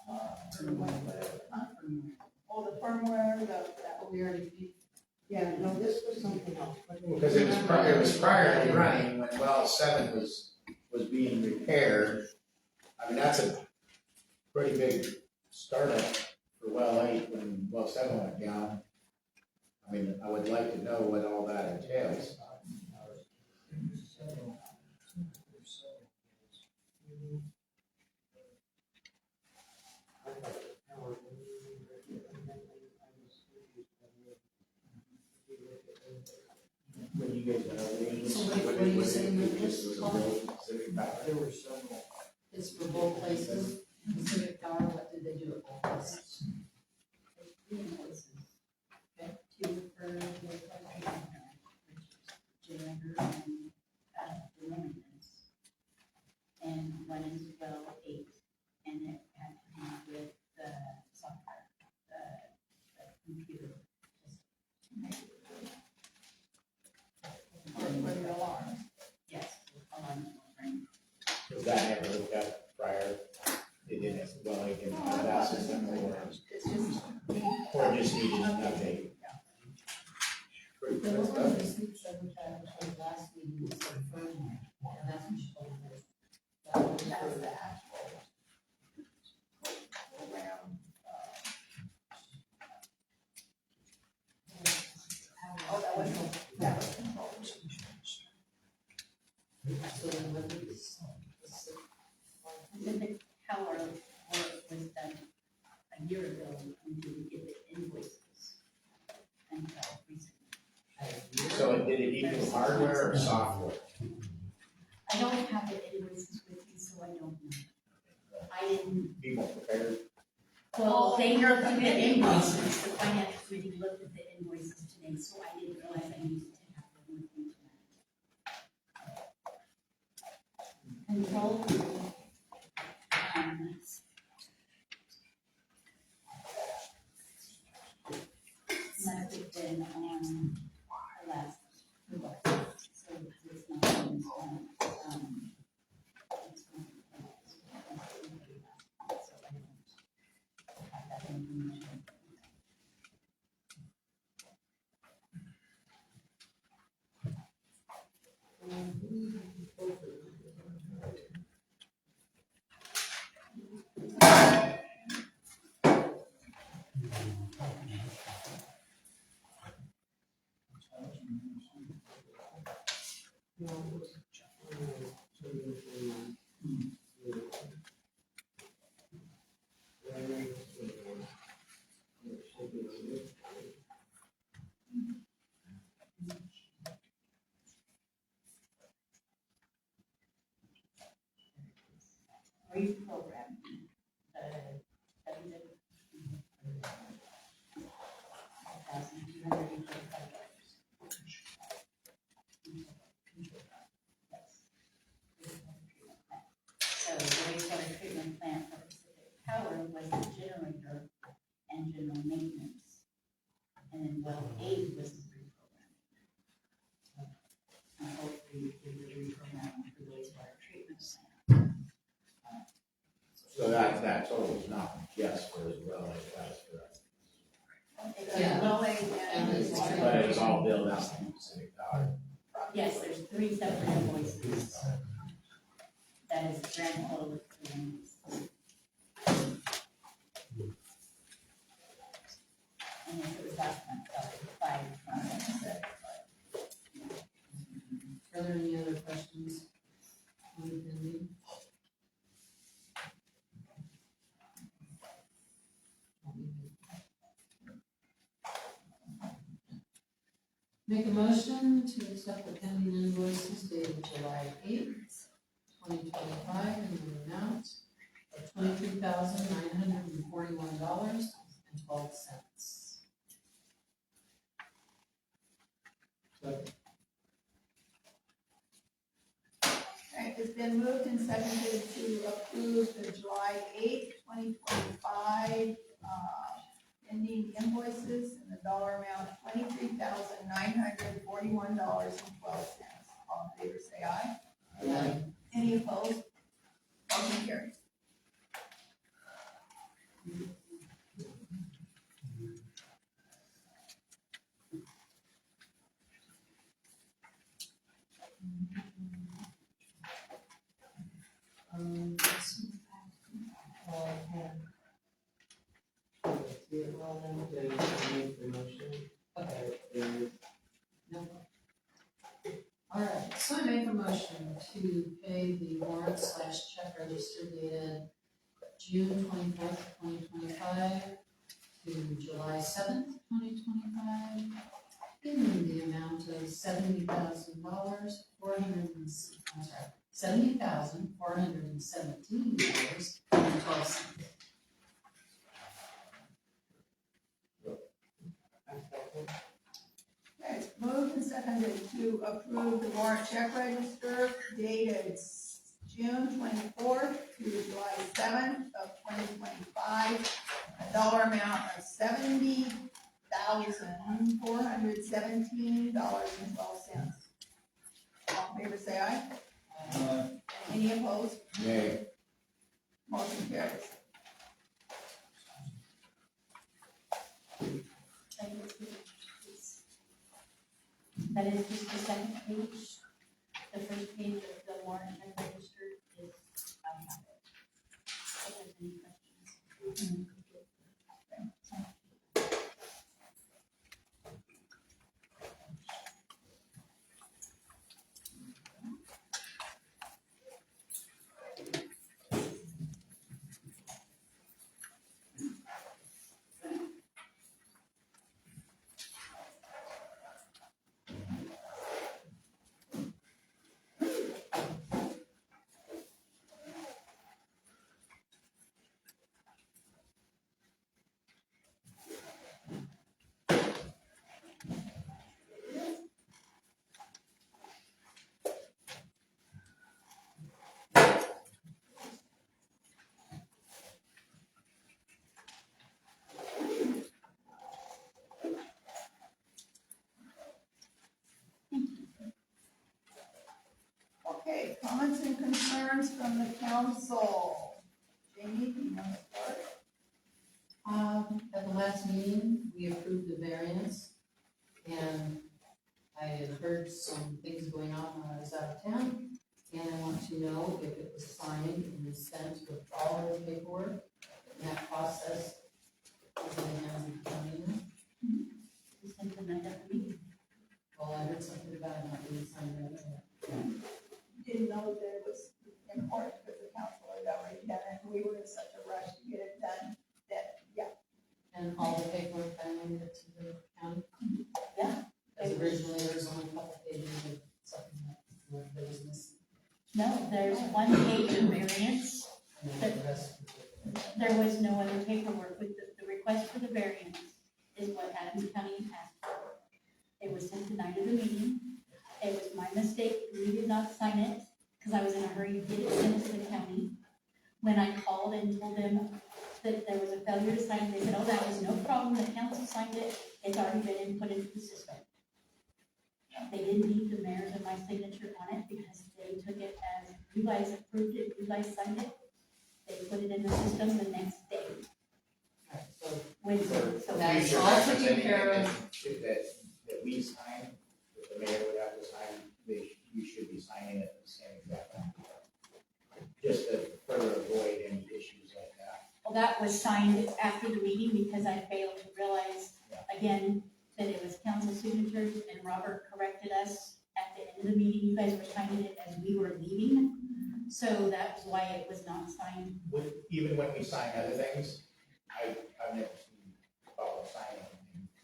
whatever, huh? Oh, the firmware, that. We already, Yeah, no, this was something else. Because it was prior to running when well 7 was being repaired. I mean, that's a pretty big startup for well 8 when well 7 went down. I mean, I would like to know what all that entails. When you guys went over these, So what are you saying with it this, was a Tom? real specific matter. There were several. it's for both places, Pacific Power, what did they do at both places? There's 3 invoices. Okay. 2 for the generator and, the maintenance. And 1 is well 8, and it had to do with the software, the computer. For the alarm. Yes, alarm ring. Was that never looked at prior? They didn't, well, they didn't have that system, It's just. or just needed an update. Pretty There good was one stuff. of the sleeps that we had at the last meeting, was confirmed, and that's what she told me. That was That's for the actual program. Oh, that was control. so then what is, Pacific Power work was done a year ago, and didn't get the invoices until recently. So did it equal hardware or software? I don't have the invoices with me, so I don't know. I didn't, People prepared? well, they looked at the invoices, the finance committee looked at the invoices today, so I didn't realize I needed to have them with me tonight. Control. Must have been on the last, so it's not on this one. It's not- so I don't have that information. reprogramming the $1,285. So the wastewater treatment plant for Pacific Power was the generator and general maintenance. And then well 8 was the reprogramming. And hopefully we do the reprogramming for the wastewater treatment plant. So that total is not just for as well as that's correct. It's Yeah. well aid And and it's water. But it's all billed out from Pacific Power. Yes, there's 3 separate invoices. That is grand total of 3 invoices. And if it was last month, that was 5 from it. Are there any other questions on the pending? Make a motion to accept the pending invoices dated July 8th, 2025, in the amount of $23,941.12. Okay, it's been moved and seconded to approve the July 8th, 2025, ending invoices in the dollar amount of $23,941.12. All in favor, say aye. Aye. Any opposed? Motion carries. All right, so I make a motion to pay the warrant / check register dated June 24th, 2025 to July 7th, 2025 in the amount of $70,417.12. Okay, it's moved and seconded to approve the warrant check register dated June 24th to July 7th of 2025. A dollar amount of $70,417.12. All in favor, say aye. Any opposed? Nay. Motion carries. That is just the second page. The first page of the warrant and register is, I have it. If there's any questions. Okay, comments and concerns from the council. Jamie, do you want to start? At the last meeting, we approved the variance, and I had heard some things going on when I was out of town, and I want to know if it was signed and sent with all of the paperwork, and that process is in the hands of the county now. We sent them that at the meeting. Well, I heard something about it not being signed yet. Didn't know that it was important because the council had already done it, and we were in such a rush to get it done that, yeah. And all the paperwork finally went to the county? Yeah. Because originally there was only a couple pages of something that was missing. No, there's 1 page of variance And then the rest. There was no other paperwork with the request for the variance is what Adams County asked for. It was sent the night of the meeting. It was my mistake. We did not sign it because I was in a hurry to get it sent to the county. When I called and told them that there was a failure to sign, they said, oh, that was no problem. The council signed it. It's already been input into the system. They didn't need the mayor's and my signature on it because they took it as you guys approved it, you guys signed it. They put it in the system the next day. Alright, so So that's Future all reference, taken care anything of. that we sign, that the mayor would have to sign, you should be signing it at the same exact time. Just to further avoid any issues like that. Well, that was signed after the meeting because I failed to realize, again, that it was council signatures and Robert corrected us at the end of the meeting. You guys were signing it as we were leaving. So that was why it was not signed. Even when we sign other things, I've never seen follow signing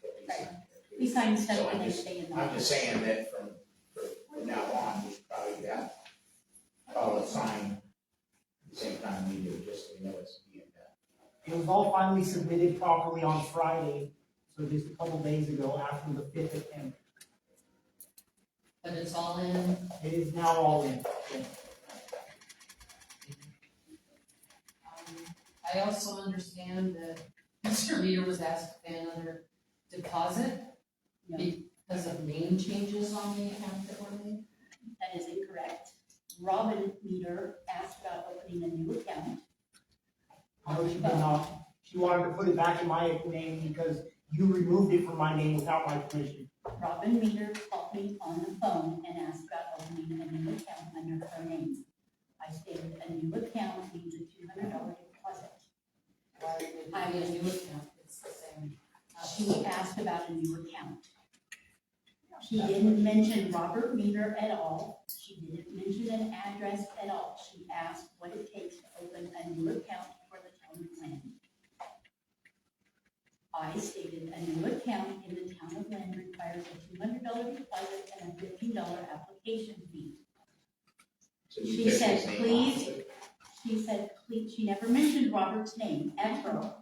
that we sign. We signed So stuff I'm when they just- stay in the. I'm just saying that from now on, we should probably have follow sign at the same time we do, just so we know it's being done. It was all finally submitted properly on Friday, so just a couple days ago after the 5th attempt. But it's all in. It is now all in. I also understand that Mr. Leader was asked to pay another deposit because of name changes on the account that were made. That is incorrect. Robin Meter asked about opening a new account. No, she did not. She wanted to put it back in my name because you removed it from my name without my permission. Robin Meter called me on the phone and asked about opening a new account under her name. I stated a new account needs a $200 deposit. Why would it be a new account? It's the same. She asked about a new account. She didn't mention Robert Meter at all. She didn't mention an address at all. She asked what it takes to open a new account for the town of Lynn. I stated a new account in the town of Lynn requires a $200 deposit and a $15 application fee. So you She took said, his name please. off it. She said, please, she never mentioned Robert's name ever.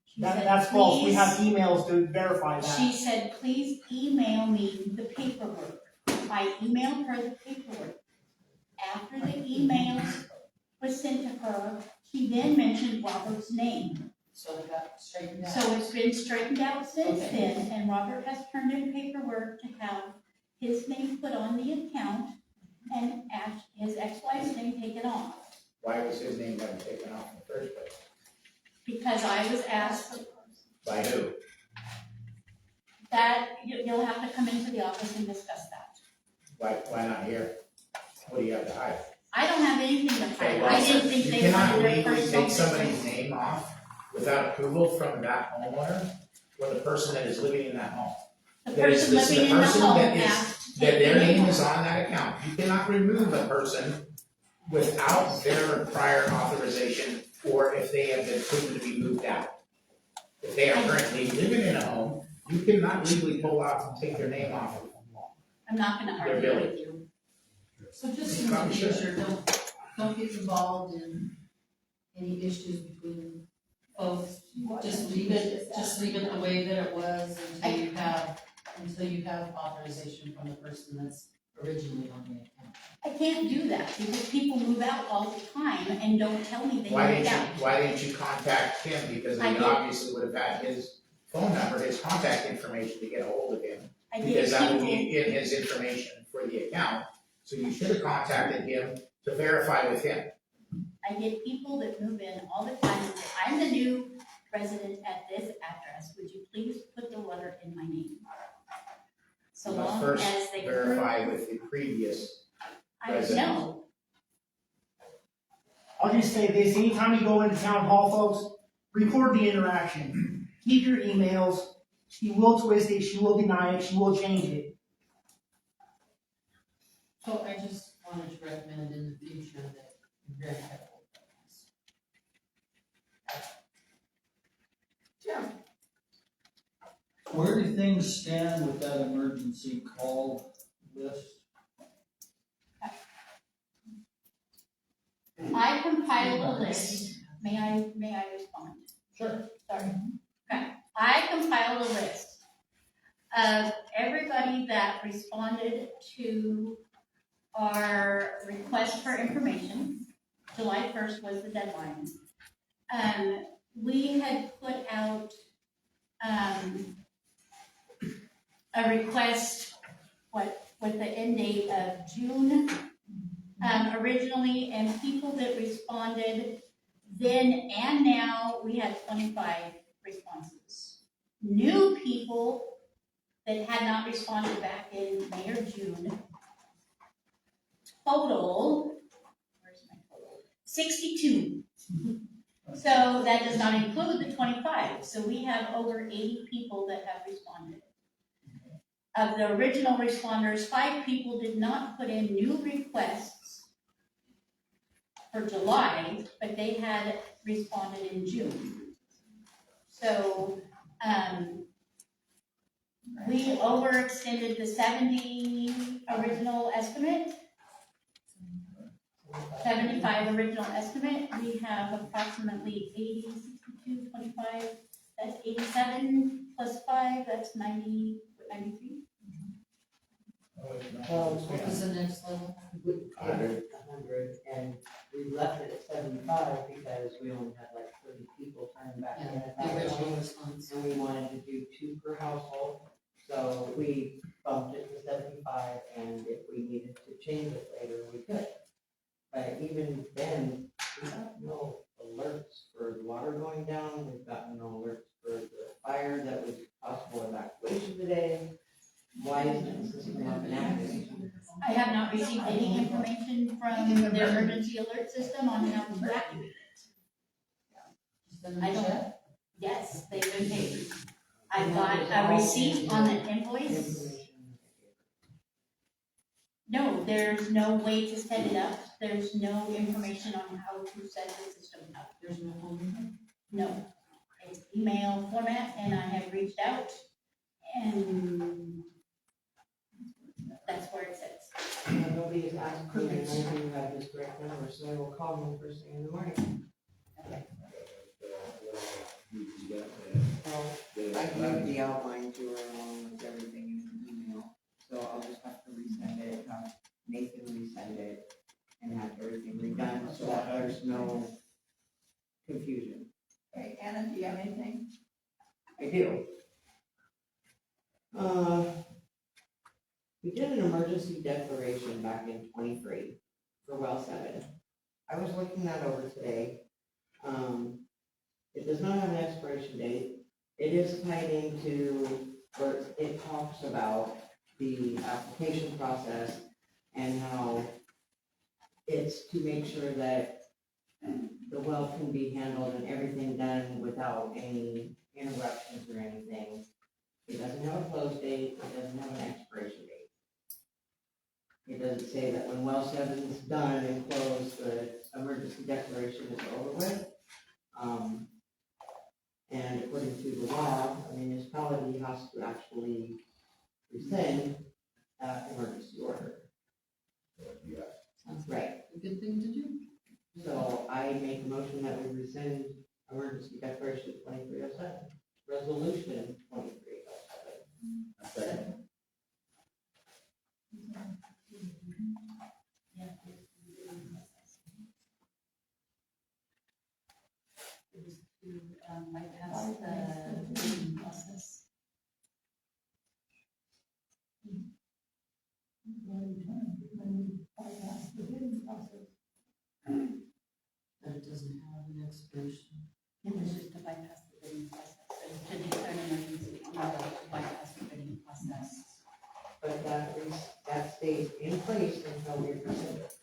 She said, That's false. We "Please." have emails to verify She that. said, please email me the paperwork. I emailed her the paperwork. After the email was sent to her, she then mentioned Robert's name. So it got straightened out. So it's been straightened out since Okay. then, and Robert has turned in paperwork to have his name put on the account and his ex-wife's name taken off. Why was his name never taken off in the first place? Because I was asked By who? that you'll have to come into the office and discuss that. Why not here? What do you have to hide? I don't have anything to Okay, hide. well, I didn't think you they cannot wanted their legally personal take somebody's business. name off without approval from that homeowner or the person that is living in that home. The That is person this- living in the person home that is- asked to That take their the name name is off. on that account. You cannot remove a person without their prior authorization or if they have been proven to be moved out. If they are currently living in a home, you cannot legally pull out and take their name off. I'm not gonna They're argue billing. with you. So just in the future, don't get involved in any issues between folks. Just leave it the way that it was until you have authorization from the person that's originally on the account. I can't do that because people move out all the time and don't tell me they moved out. Why didn't you contact him? Because I they did. obviously would have had his phone number, his contact information to get a hold of him. I Because get that would people, be in his information for the account. So you should have contacted him to verify with him. I get people that move in all the time and say, I'm the new resident at this address. Would you please put the letter in my name? So You must long first as they verify prove, with the previous. I resident. know. I'll just say this, anytime you go into town hall, folks, record the interaction. Keep your emails. She will twist it, she will deny it, she will change it. So I just wanted to recommend in the future that you're very careful with this. Where do things stand with that emergency call list? I compiled a list. May I respond? Sure. Sorry. Okay. I compiled a list of everybody that responded to our request for information. July 1st was the deadline. We had put out, a request, with the end date of June, originally, and people that responded then and now, we had 25 responses. New people that had not responded back in May or June, total, where's my total? 62. So that does not include the 25. So we have over 80 people that have responded. Of the original responders, 5 people did not put in new requests for July, but they had responded in June. So, we overextended the 70 original estimate. 75 original estimate. We have approximately 80, 62, 25, that's 87 plus 5, that's 90, 93. What was the next level? 100, and we left it at 75 because we only had like 30 people turning back in Yeah, at the that original point. response. And we wanted to do 2 per household, so we bumped it to 75, and if we needed to change it later, we could. But even then, we got no alerts for the water going down, we've gotten no alerts for the fire that was possible evacuation today. Why isn't the system up and active? I have not received any information from the emergency alert system on how to evacuate it. I don't, yes, they've been paid. I got a receipt on the invoice. No, there's no way to set it up. There's no information on how to set the system up. There's no phone number? No. It's email format, and I have reached out, and that's where it sits. Nobody has asked me, and I do have his direct number, so I will call him first thing in the morning. I gave the outline to her along with everything in an email, so I'll just have to resend it, have Nathan resend it, and have everything redone, so that there's no confusion. Okay, Anna, do you have anything? I do. We did an emergency declaration back in 23 for well 7. I was looking that over today. It does not have an expiration date. It is tied into, or it talks about the application process and how it's to make sure that the well can be handled and everything done without any interruptions or anything. It doesn't have a close date, it doesn't have an expiration date. It doesn't say that when well 7 is done and closed, the emergency declaration is over with. And according to the law, a municipality has to actually rescind that emergency order. Sounds Right. like a good thing to do. So I make a motion that we rescind emergency declaration 2307, resolution 2307. It was to bypass the bidding process. But it doesn't have an expiration. It was just to bypass the bidding process, so to declare an emergency, to bypass the bidding process. But that stays in place until we rescind it.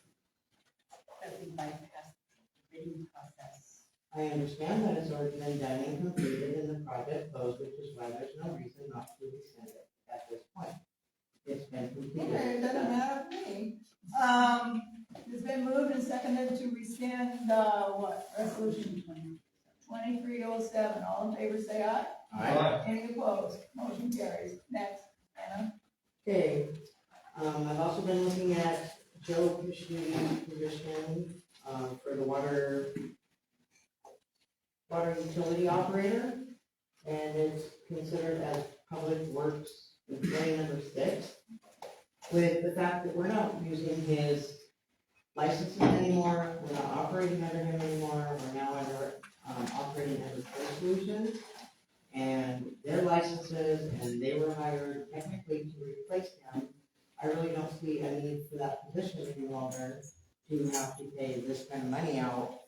That we bypass the bidding process. I understand that it's already been done and completed and the project closed, which is why there's no reason not to rescind it at this point. It's been completed. Okay, it doesn't matter to me. It's been moved and seconded to rescind, resolution 2307. All in favor, say aye. Aye. Any opposed? Motion carries. Next, Anna. Okay, I've also been looking at Joe Cushman's position for the water utility operator. And it's considered as public works employee number 6. With the fact that we're not using his licenses anymore, we're not operating under him anymore, we're now under, operating under Pro Solutions. And their licenses, and they were hired technically to replace him. I really don't see a need for that position any longer, to have to pay this kind of money out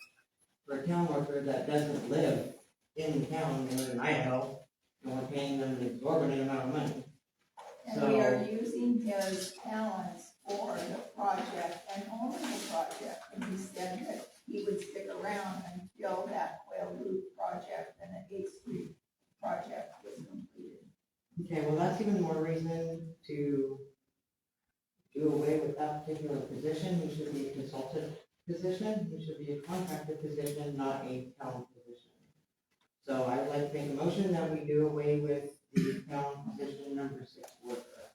for a town worker that doesn't live in the town, they're in Idaho, and we're paying them an exorbitant amount of money. And we are using his talents for the project and only the project. And he said that he would stick around until that Quail Loop project and the 8th Street project was completed. Okay, well, that's even more reason to do away with that particular position. He should be a consultant position, he should be a contracted position, not a town position. So I would like to make a motion that we do away with the town position number 6 worker,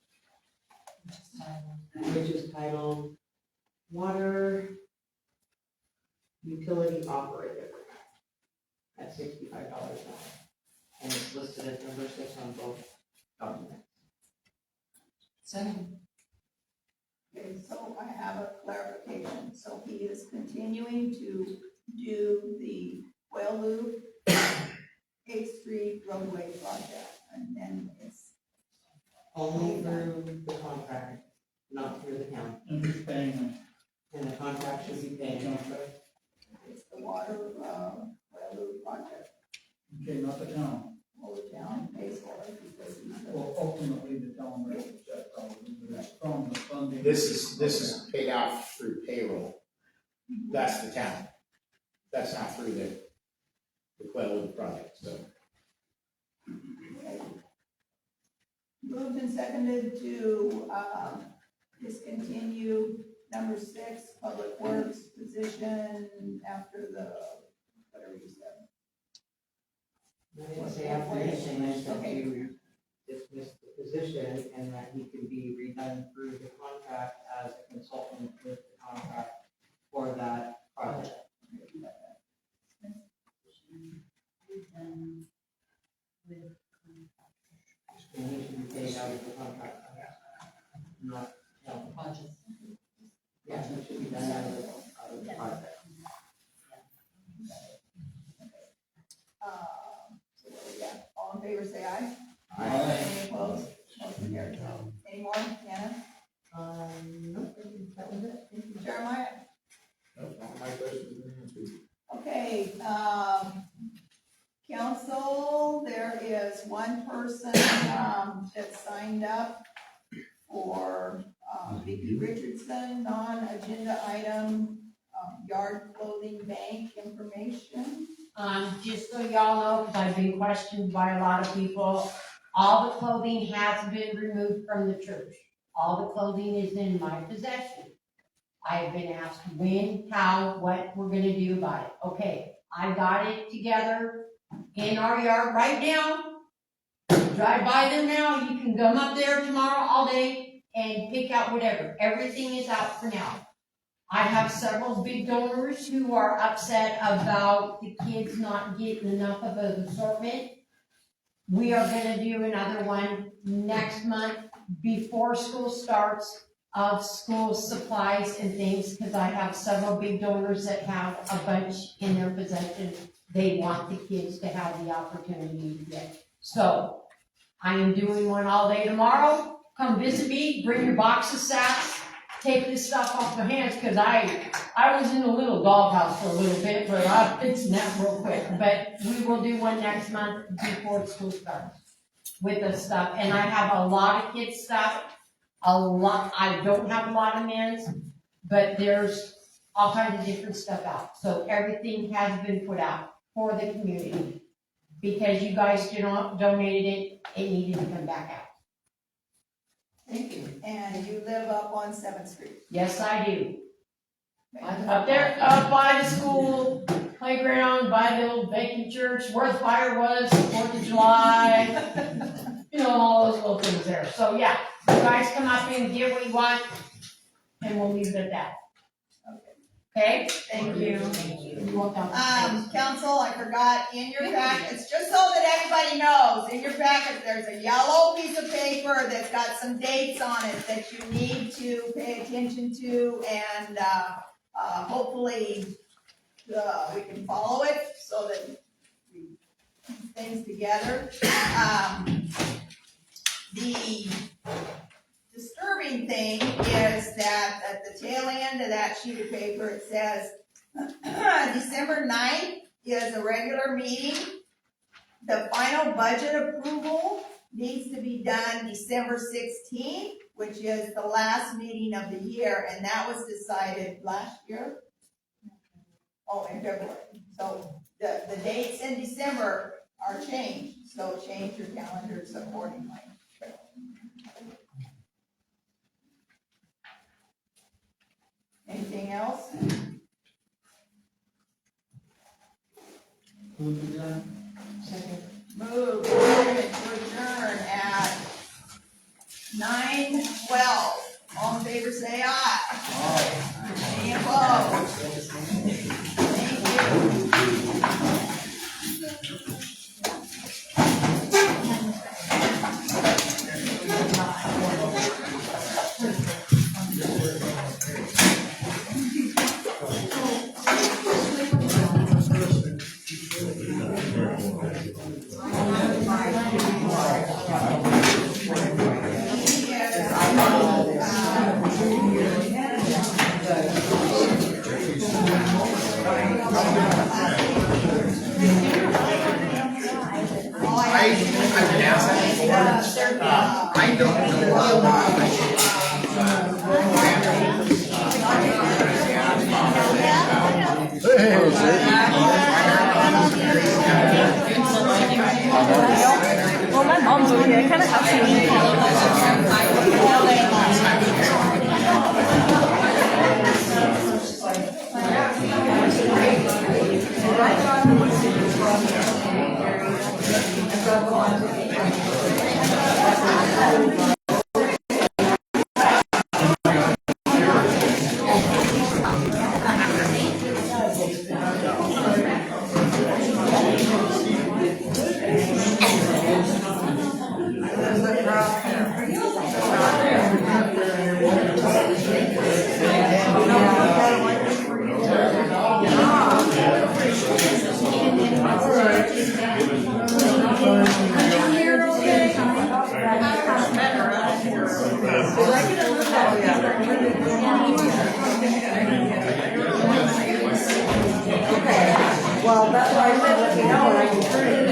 which is titled Water Utility Operator at $65 an hour. And it's listed as number 6 on both documents. Second. Okay, so I have a clarification. So he is continuing to do the Quail Loop 8th Street roadway project, and then it's Only through the contract, not through the town. And who's paying them? And the contract should be paying. it's the water, Quail Loop project. Okay, not the town. Well, the town pays for it because he's the. Well, ultimately, the town writes the check probably, but it's from the funding. This is paid out through payroll. That's the town. That's not through the Quail Loop project, so. Moved and seconded to, discontinue number 6, public works position after the, whatever you said. I didn't say after anything, I said you dismiss the position and that he can be redone through the contract as a consultant with the contract for that project. Done with And he should be paid out of the contract. Not, no, Budget. yeah, it should be done out of the contract. So what do we got? All in favor, say aye. Aye. Any opposed? Motion carries. Any more, Hannah? Nope, that was it. Thank you. Jeremiah? Nope, all my questions are answered. Okay, council, there is one person, that signed up for, Vicki Richardson, non-agenda item, yard clothing bank information. Just so y'all know, because I've been questioned by a lot of people, all the clothing has been removed from the church. All the clothing is in my possession. I've been asked when, how, what we're gonna do about it. Okay, I got it together in our yard right now. Drive by them now, you can come up there tomorrow all day and pick out whatever. Everything is out for now. I have several big donors who are upset about the kids not getting enough of an assortment. We are gonna do another one next month before school starts of school supplies and things, because I have several big donors that have a bunch in their possession they want the kids to have the opportunity to get. So, I am doing one all day tomorrow. Come visit me, bring your box of sacks, take this stuff off my hands, because I was in a little doghouse for a little bit, but I'm fixing that real quick. But we will do one next month before school starts with the stuff. And I have a lot of kids stuff, a lot, I don't have a lot of men's, but there's all kinds of different stuff out. So everything has been put out for the community. Because you guys donated it, it needed to come back out. Thank you. And you live up on 7th Street. Yes, I do. Okay. Up there, up by the school playground, by the old Bacon Church, where the fire was, 4th of July. You know, all those little things there. So yeah, you guys come up and get what you want, and we'll leave it at that. Okay? Thank you. You're welcome. Council, I forgot, in your packets, just so that everybody knows, in your packet, there's a yellow piece of paper that's got some dates on it that you need to pay attention to, and, hopefully, we can follow it so that we keep things together. The disturbing thing is that at the tail end of that sheet of paper, it says, December 9th is a regular meeting. The final budget approval needs to be done December 16th, which is the last meeting of the year, and that was decided last year. Oh, in February. So the dates in December are changed, so change your calendars accordingly. Anything else? Move to adjourn. Move to adjourn at 9:12. All in favor, say aye. Aye. Any opposed? Thank you. I don't know. Well, my mom's over here. I kind of have Well, that's why I said, let me know, and I can turn it in.